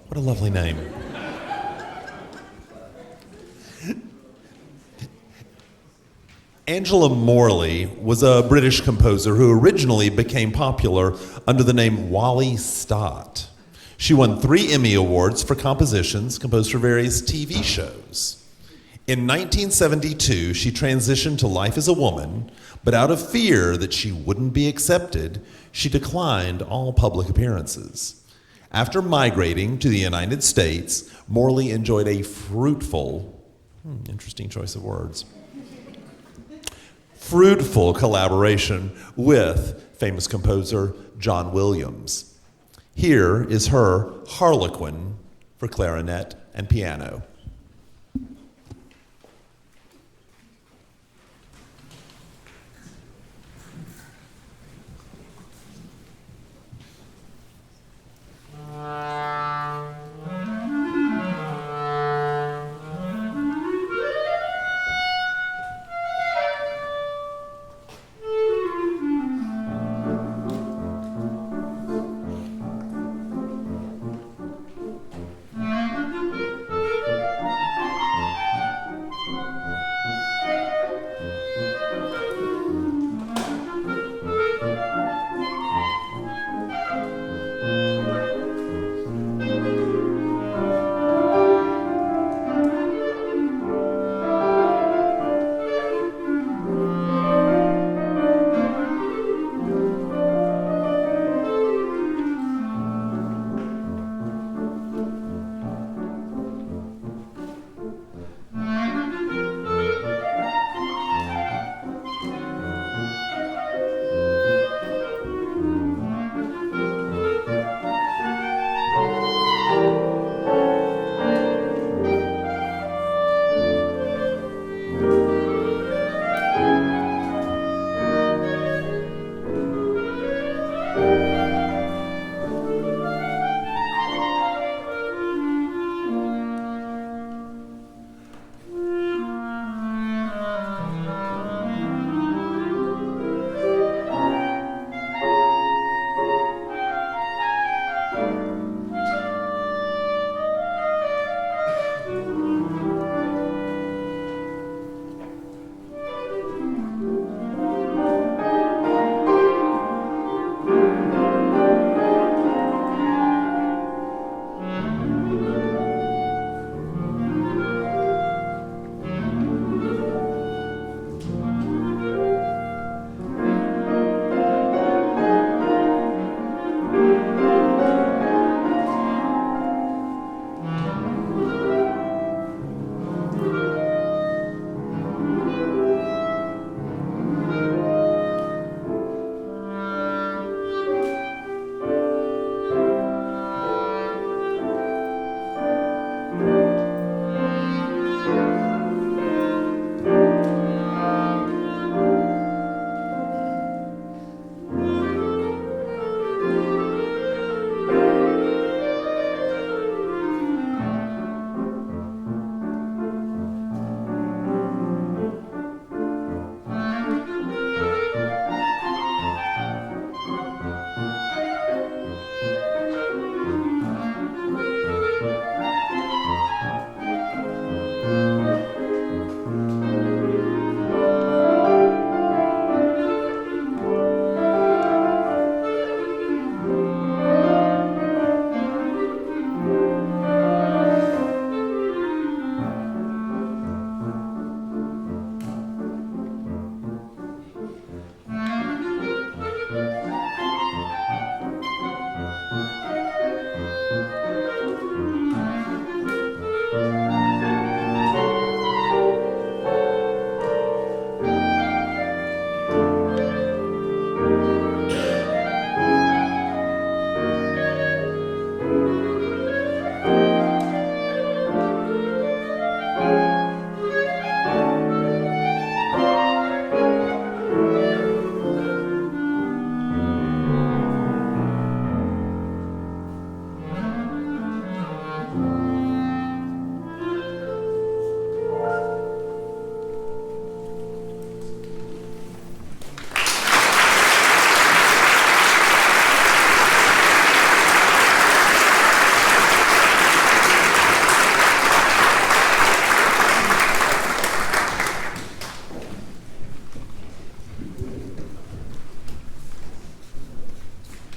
Speaker 3: What a lovely name. Angela Morley was a British composer who originally became popular under the name Wally Stott. She won 3 Emmy Awards for compositions composed for various TV shows. In 1972, she transitioned to life as a woman, but out of fear that she wouldn't be accepted, she declined all public appearances. After migrating to the United States, Morley enjoyed a fruitful, interesting choice of words, fruitful collaboration with famous composer John Williams. Here is her Harlequin for clarinet and piano.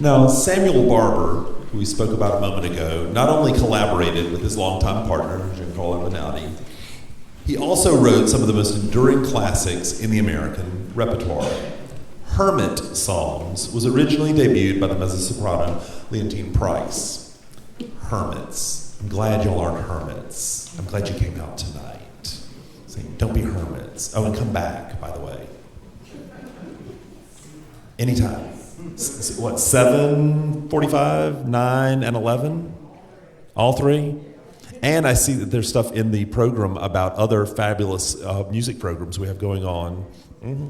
Speaker 3: Now, Samuel Barber, who we spoke about a moment ago, not only collaborated with his longtime partner, Giancarlo Menotti, he also wrote some of the most enduring classics in the American repertoire. Hermit Songs was originally debuted by the mezzo-soprano Leontine Price. Hermits. I'm glad y'all aren't hermits. I'm glad you came out tonight. Saying, don't be hermits. Oh, and come back, by the way. Anytime. What, 7:45, 9, and 11? All three? And I see that there's stuff in the program about other fabulous music programs we have going on. Mm-hmm.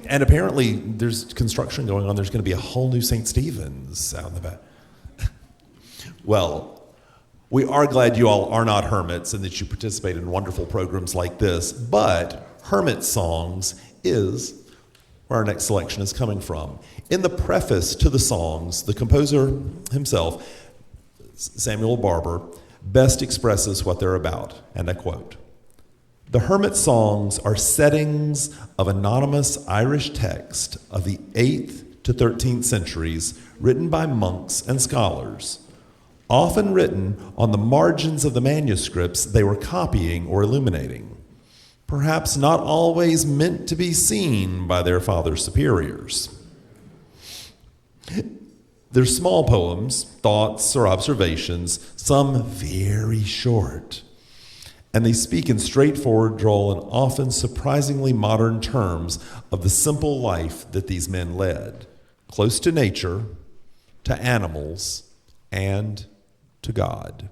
Speaker 3: And apparently there's construction going on. There's going to be a whole new St. Stephen's out in the back. Well, we are glad you all are not hermits and that you participate in wonderful programs like this, but Hermit Songs is where our next selection is coming from. In the preface to the songs, the composer himself, Samuel Barber, best expresses what they're about, and I quote, "The Hermit Songs are settings of anonymous Irish text of the 8th to 13th centuries written by monks and scholars, often written on the margins of the manuscripts they were copying or illuminating, perhaps not always meant to be seen by their father superiors. They're small poems, thoughts, or observations, some very short, and they speak in straightforward, droll, and often surprisingly modern terms of the simple life that these men led, close to nature, to animals, and to God."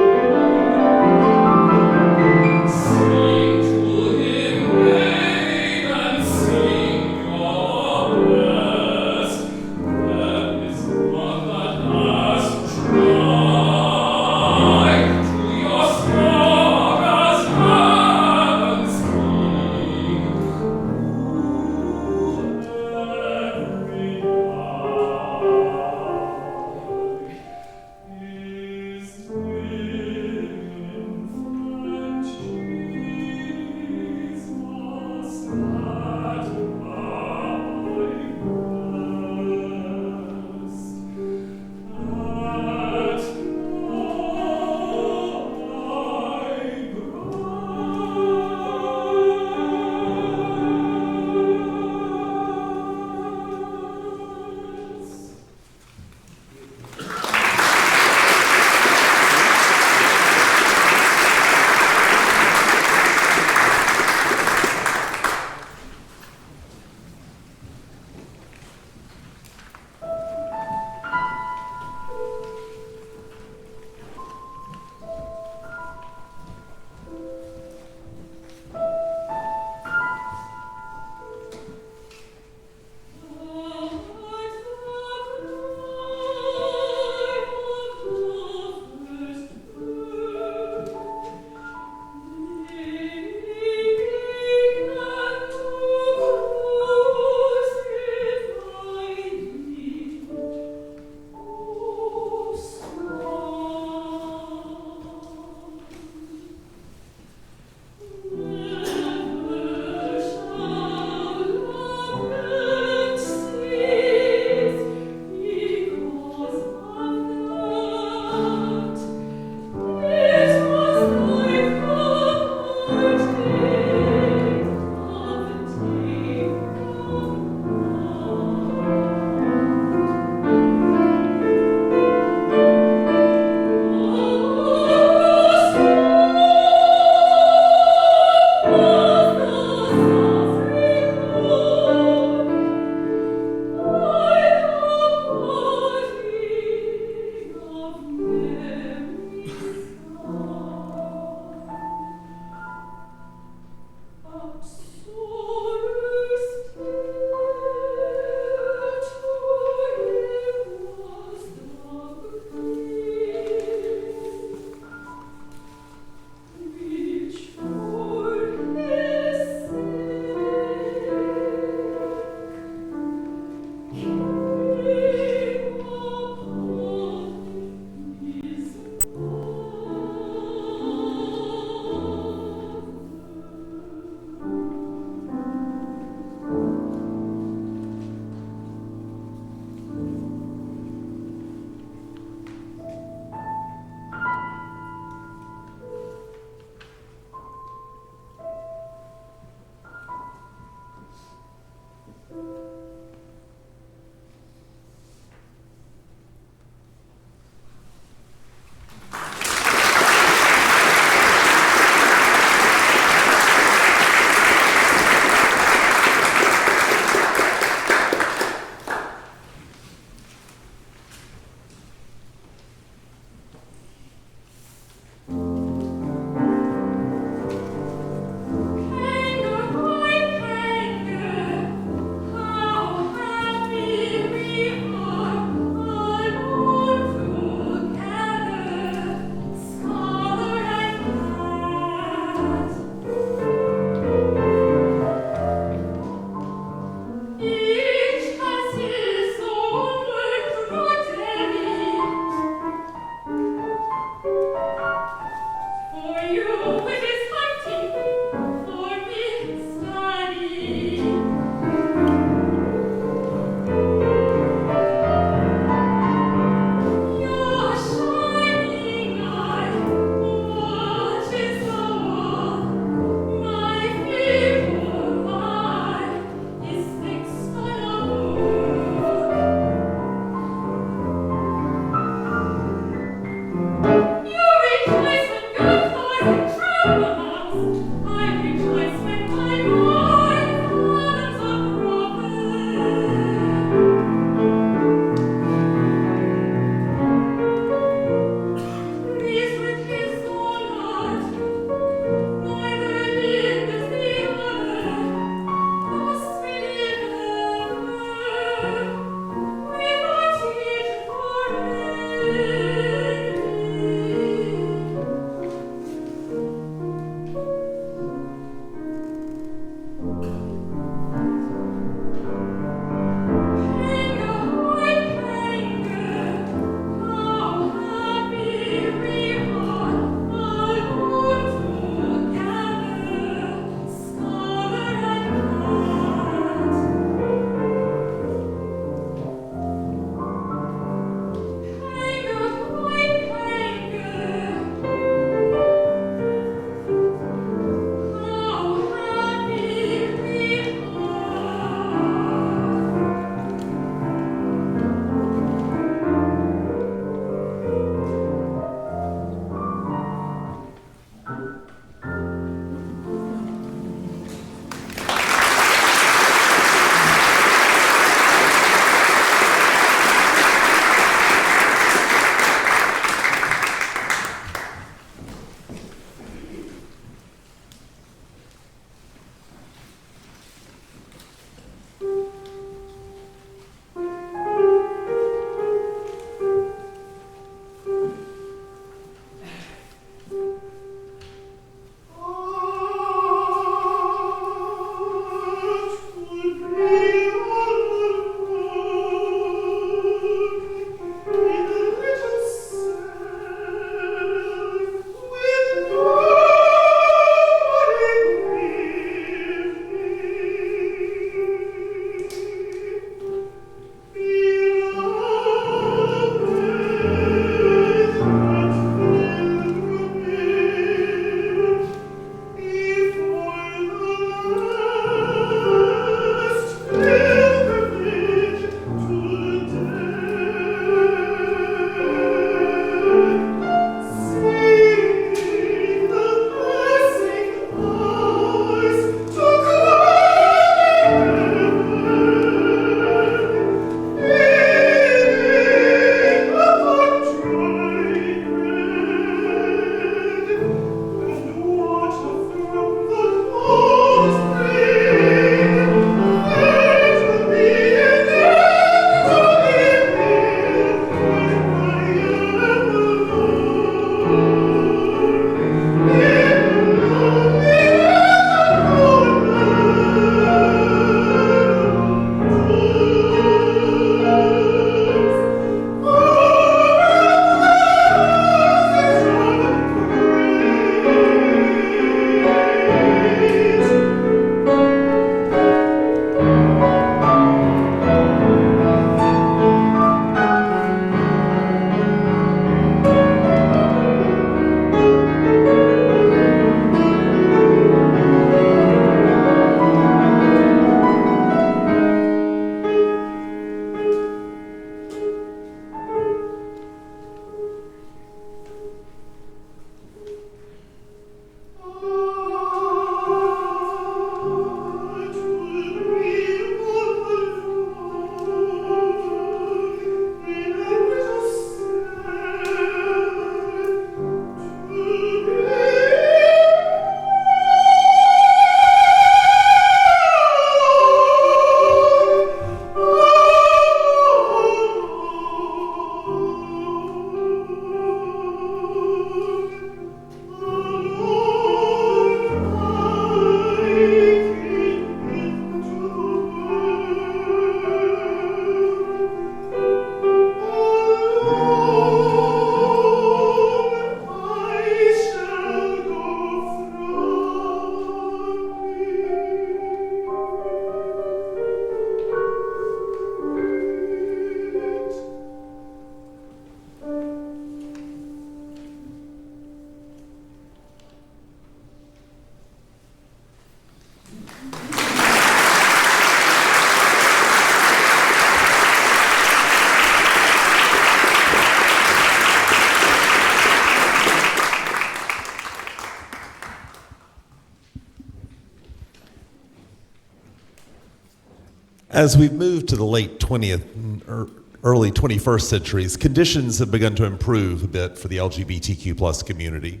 Speaker 3: As we've moved to the late 20th or early 21st centuries, conditions have begun to improve a bit for the LGBTQ plus community.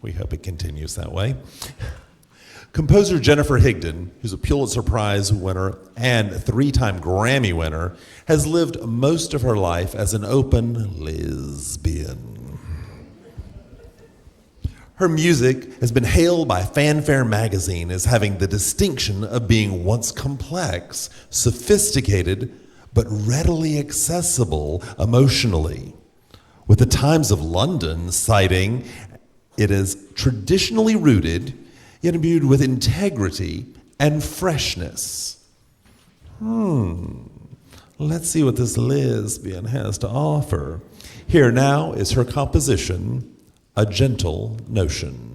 Speaker 3: We hope it continues that way. Composer Jennifer Higdon, who's a Pulitzer Prize winner and 3-time Grammy winner, has lived most of her life as an open lesbian. Her music has been hailed by Fanfare magazine as having the distinction of being once complex, sophisticated, but readily accessible emotionally, with the Times of London citing it as traditionally rooted, yet imbued with integrity and freshness. Let's see what this lesbian has to offer. Here now is her composition, A Gentle Notion.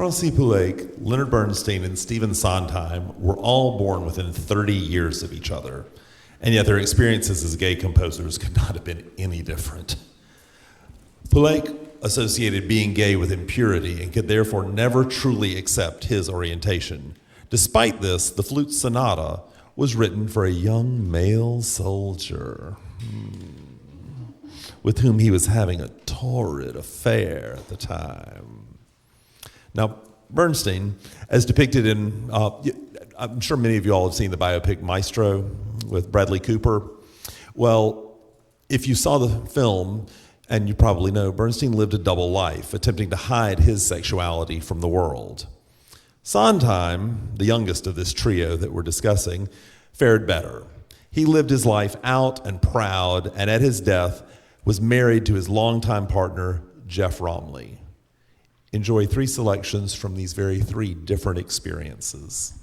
Speaker 3: Francis Poulenc, Leonard Bernstein, and Stephen Sondheim were all born within 30 years of each other, and yet their experiences as gay composers could not have been any different. Poulenc associated being gay with impurity and could therefore never truly accept his orientation. Despite this, the Flute Sonata was written for a young male soldier with whom he was having a torrid affair at the time. Now, Bernstein, as depicted in, I'm sure many of you all have seen the biopic Maestro with Bradley Cooper. Well, if you saw the film, and you probably know, Bernstein lived a double life, attempting to hide his sexuality from the world. Sondheim, the youngest of this trio that we're discussing, fared better. He lived his life out and proud, and at his death was married to his longtime partner, Jeff Romley. Enjoy 3 selections from these very 3 different experiences.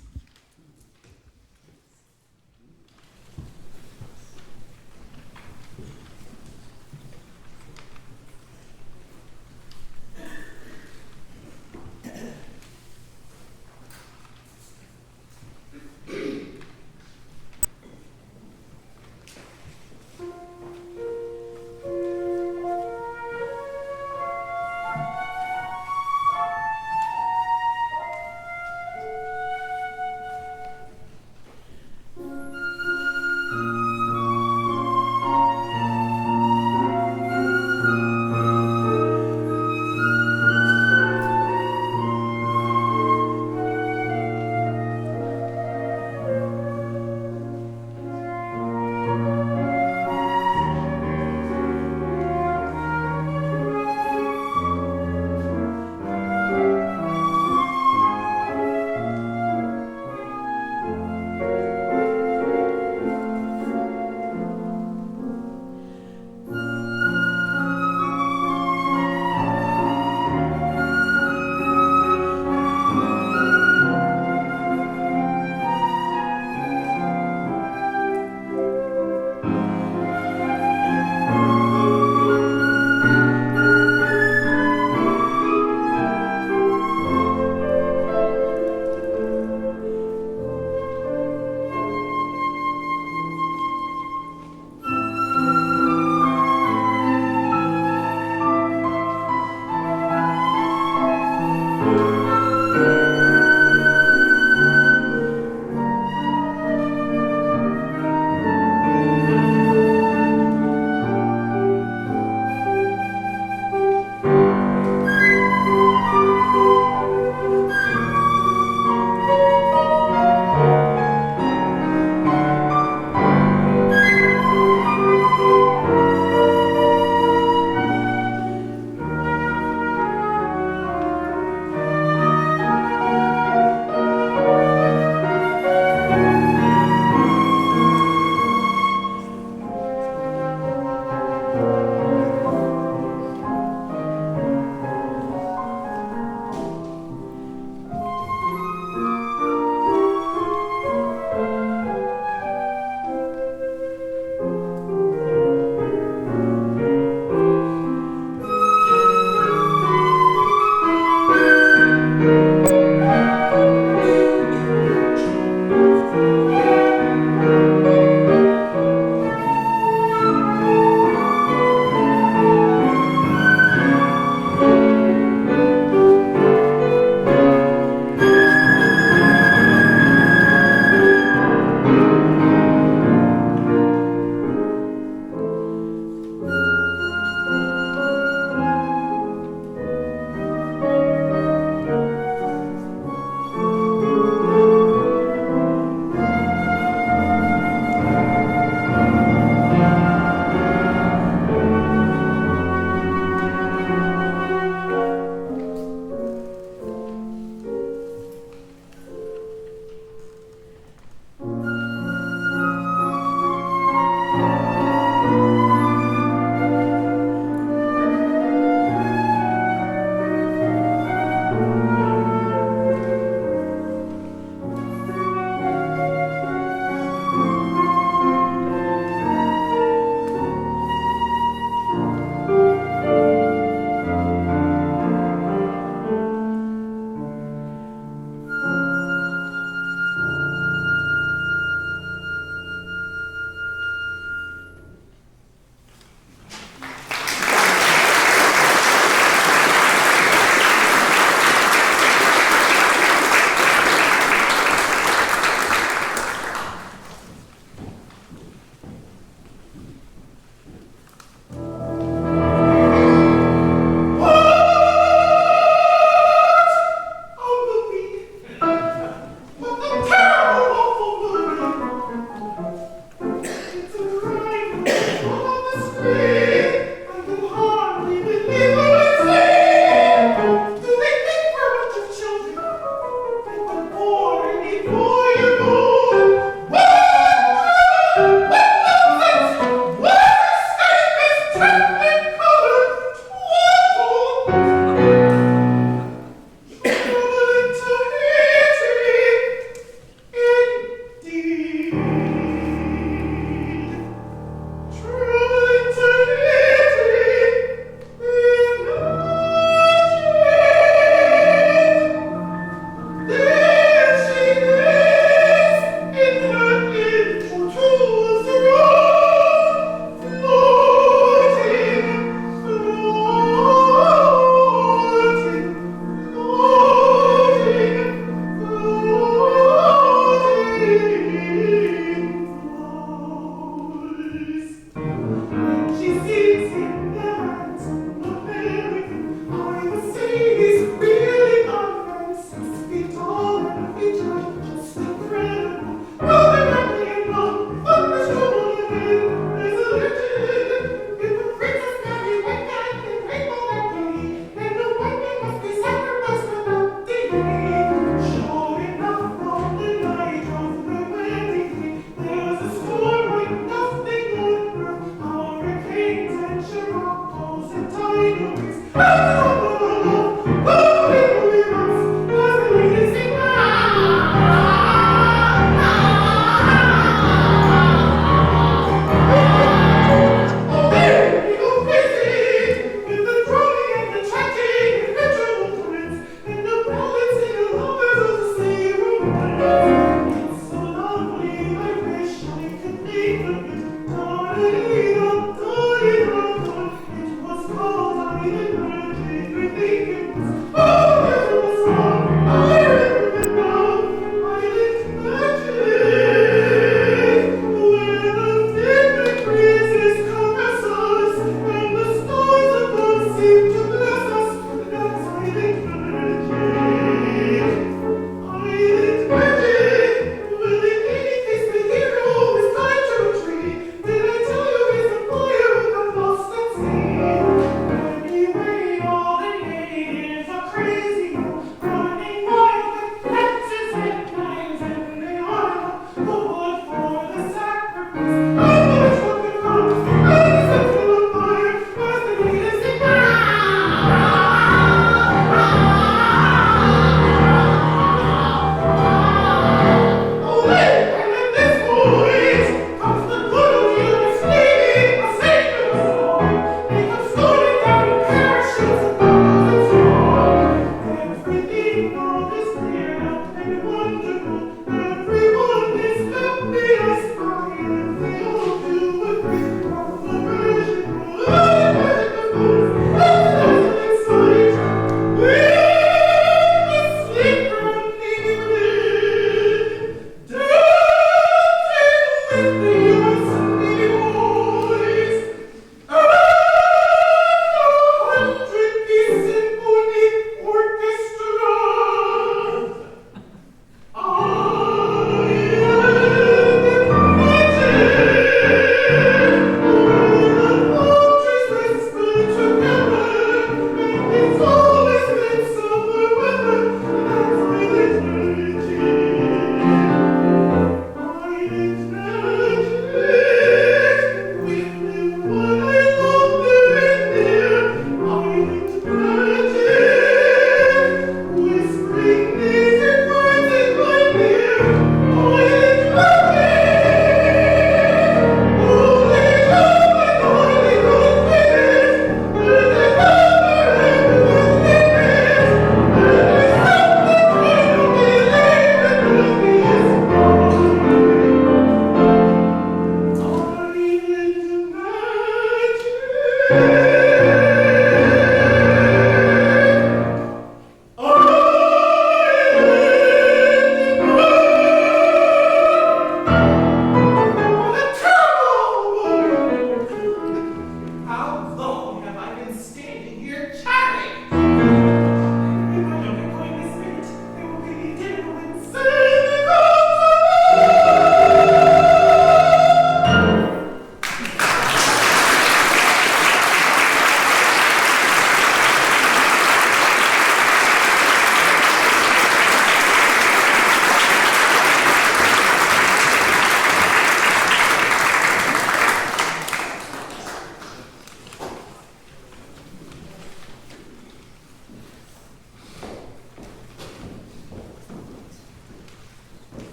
Speaker 4: Will in any case the hero is tied to a tree? Did I tell you his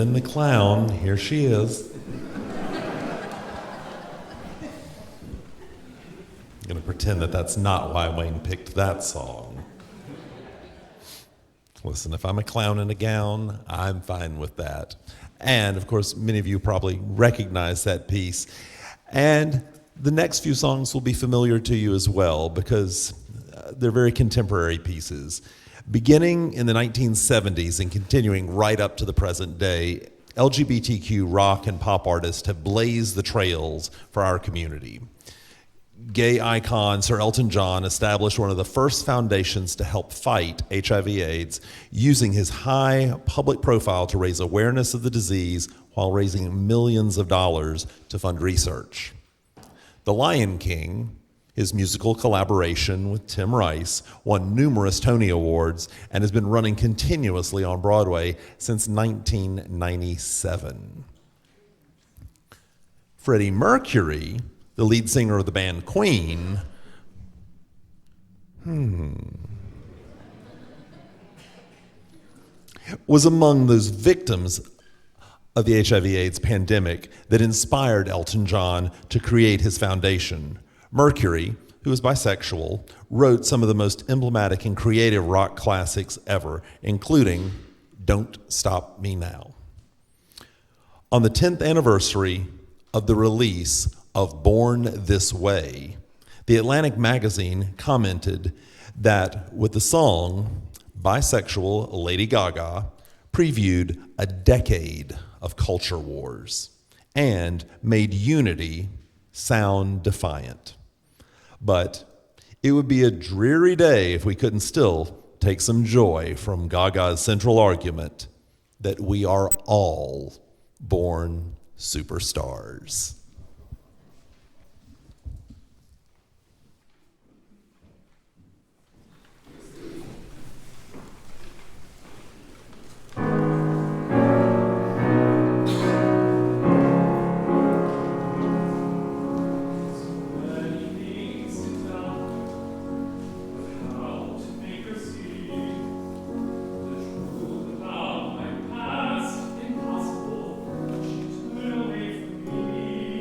Speaker 3: and the clown, here she is. I'm going to pretend that that's not why Wayne picked that song. Listen, if I'm a clown in a gown, I'm fine with that. And, of course, many of you probably recognize that piece. And the next few songs will be familiar to you as well because they're very contemporary pieces. Beginning in the 1970s and continuing right up to the present day, LGBTQ rock and pop artists have blazed the trails for our community. Gay icon Sir Elton John established one of the first foundations to help fight HIV/AIDS, using his high public profile to raise awareness of the disease while raising millions of dollars to fund research. The Lion King, his musical collaboration with Tim Rice, won numerous Tony Awards and has been running continuously on Broadway since 1997. Freddie Mercury, the lead singer of the band Queen, was among those victims of the HIV/AIDS pandemic that inspired Elton John to create his foundation. Mercury, who is bisexual, wrote some of the most emblematic and creative rock classics ever, including Don't Stop Me Now. On the 10th anniversary of the release of Born This Way, The Atlantic magazine commented that with the song, bisexual Lady Gaga previewed a decade of culture wars and made unity sound defiant. But it would be a dreary day if we couldn't still take some joy from Gaga's central argument that we are all born superstars.
Speaker 4: Impossible, she turned away from me.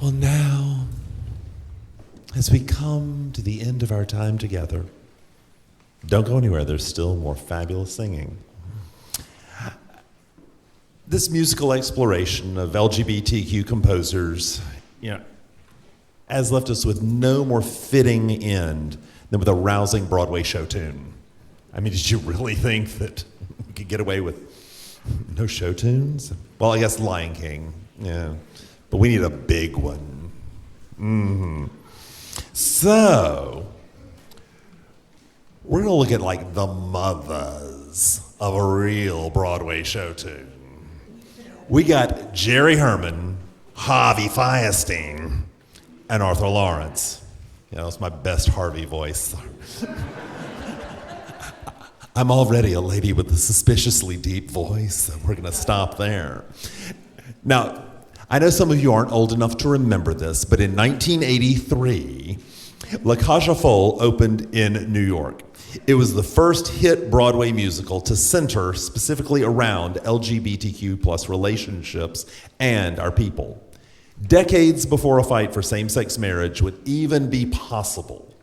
Speaker 3: Well, now, as we come to the end of our time together, don't go anywhere, there's still more fabulous singing. This musical exploration of LGBTQ composers, has left us with no more fitting end than with a rousing Broadway show tune. I mean, did you really think that we could get away with no show tunes? Well, I guess Lion King, yeah. But we need a big one. So, we're gonna look at like the mothers of a real Broadway show tune. We got Jerry Herman, Harvey Fierstein, and Arthur Lawrence. It's my best Harvey voice. I'm already a lady with a suspiciously deep voice, so we're gonna stop there. Now, I know some of you aren't old enough to remember this, but in 1983, La Cage aux Folles opened in New York. It was the first hit Broadway musical to center specifically around LGBTQ plus relationships and our people. Decades before a fight for same-sex marriage would even be possible,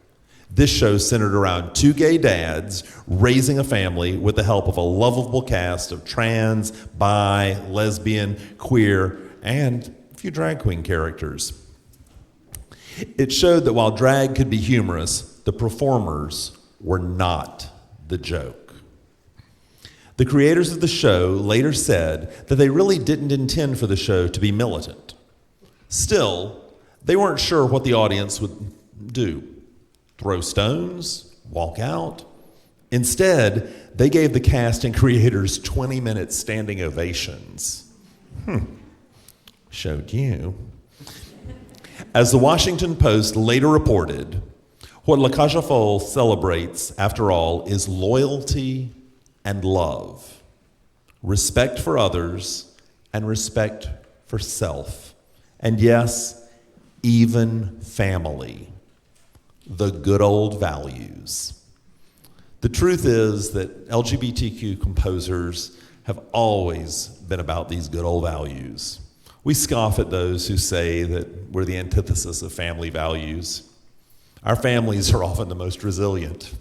Speaker 3: this show centered around two gay dads raising a family with the help of a lovable cast of trans, bi, lesbian, queer, and a few drag queen characters. It showed that while drag could be humorous, the performers were not the joke. The creators of the show later said that they really didn't intend for the show to be militant. Still, they weren't sure what the audience would do. Throw stones? Walk out? Instead, they gave the cast and creators 20-minute standing ovations. Showed you. As the Washington Post later reported, what La Cage aux Folles celebrates, after all, is loyalty and love, respect for others, and respect for self. And yes, even family. The good old values. The truth is that LGBTQ composers have always been about these good old values. We scoff at those who say that we're the antithesis of family values. Our families are often the most resilient.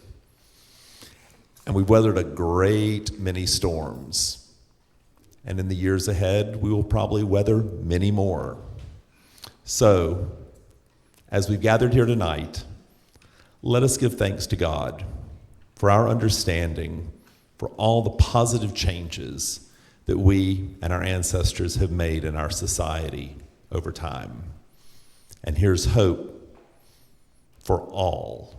Speaker 3: And we've weathered a great many storms. And in the years ahead, we will probably weather many more. So, as we've gathered here tonight, let us give thanks to God for our understanding, for all the positive changes that we and our ancestors have made in our society over time. And here's hope for all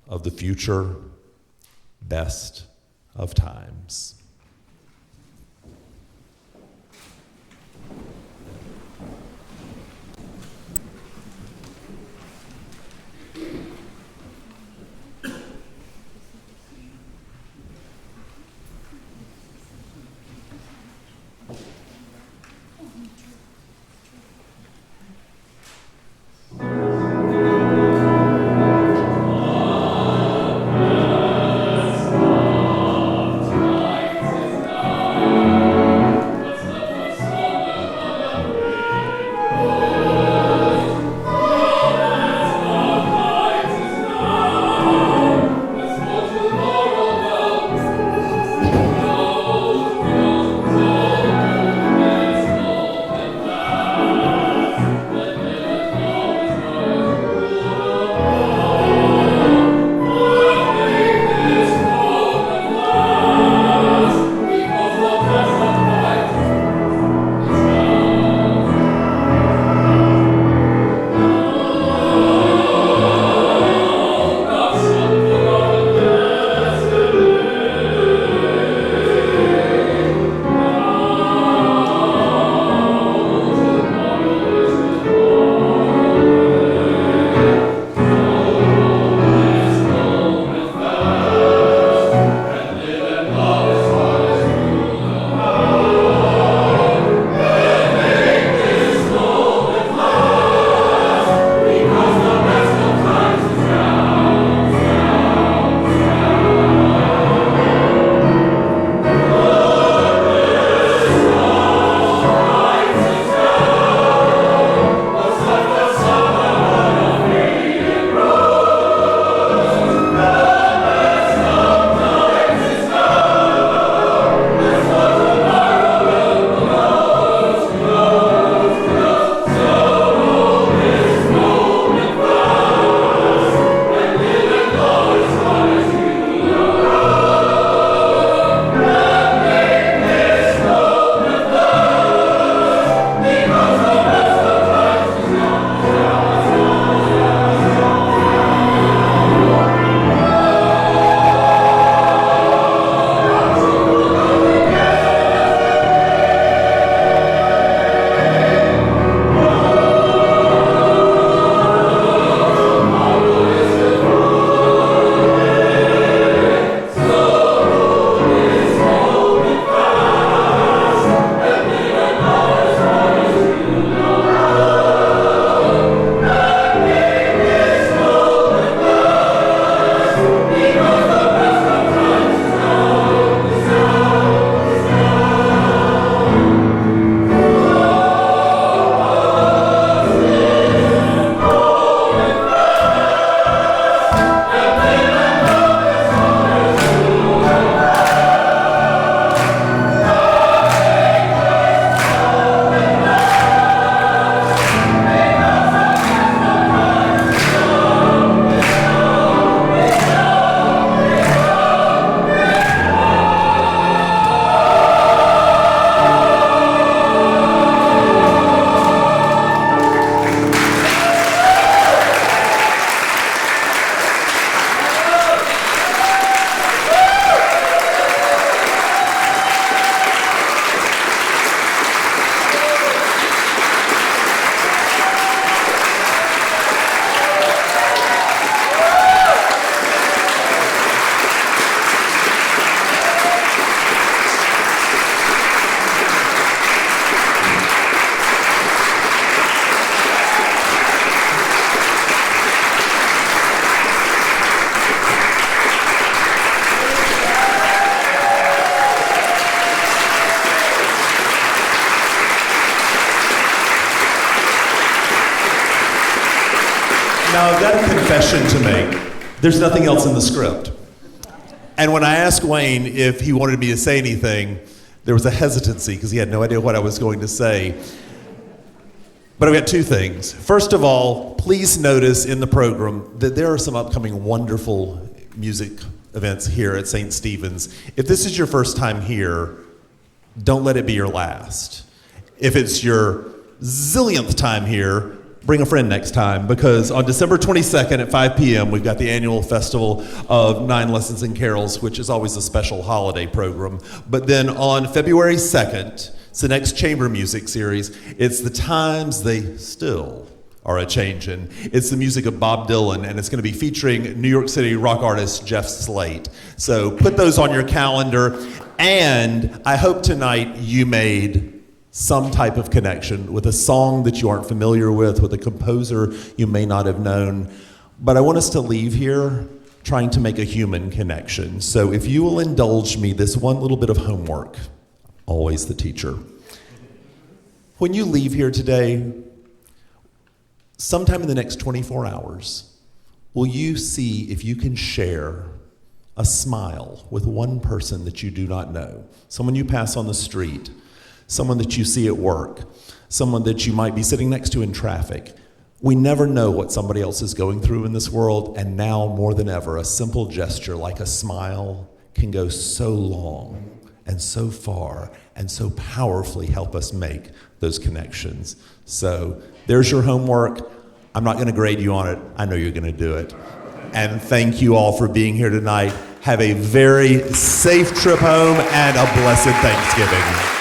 Speaker 3: of the future best of times. Now, I've got a confession to make. There's nothing else in the script. And when I asked Wayne if he wanted me to say anything, there was a hesitancy because he had no idea what I was going to say. But I've got two things. First of all, please notice in the program that there are some upcoming wonderful music events here at St. Stephen's. If this is your first time here, don't let it be your last. If it's your zillionth time here, bring a friend next time, because on December 22nd at 5 p.m., we've got the annual Festival of Nine Lessons and Carols, which is always a special holiday program. But then on February 2nd, it's the next chamber music series. It's The Times They Still Are A-Changin'. It's the music of Bob Dylan, and it's going to be featuring New York City rock artist Jeff Slate. So put those on your calendar, and I hope tonight you made some type of connection with a song that you aren't familiar with a composer you may not have known. But I want us to leave here trying to make a human connection. So if you will indulge me, this one little bit of homework, always the teacher. When you leave here today, sometime in the next 24 hours, will you see if you can share a smile with one person that you do not know, someone you pass on the street, someone that you see at work, someone that you might be sitting next to in traffic. We never know what somebody else is going through in this world, and now more than ever, a simple gesture like a smile can go so long and so far and so powerfully help us make those connections. So there's your homework. I'm not going to grade you on it. I know you're going to do it. And thank you all for being here tonight. Have a very safe trip home and a blessed Thanksgiving.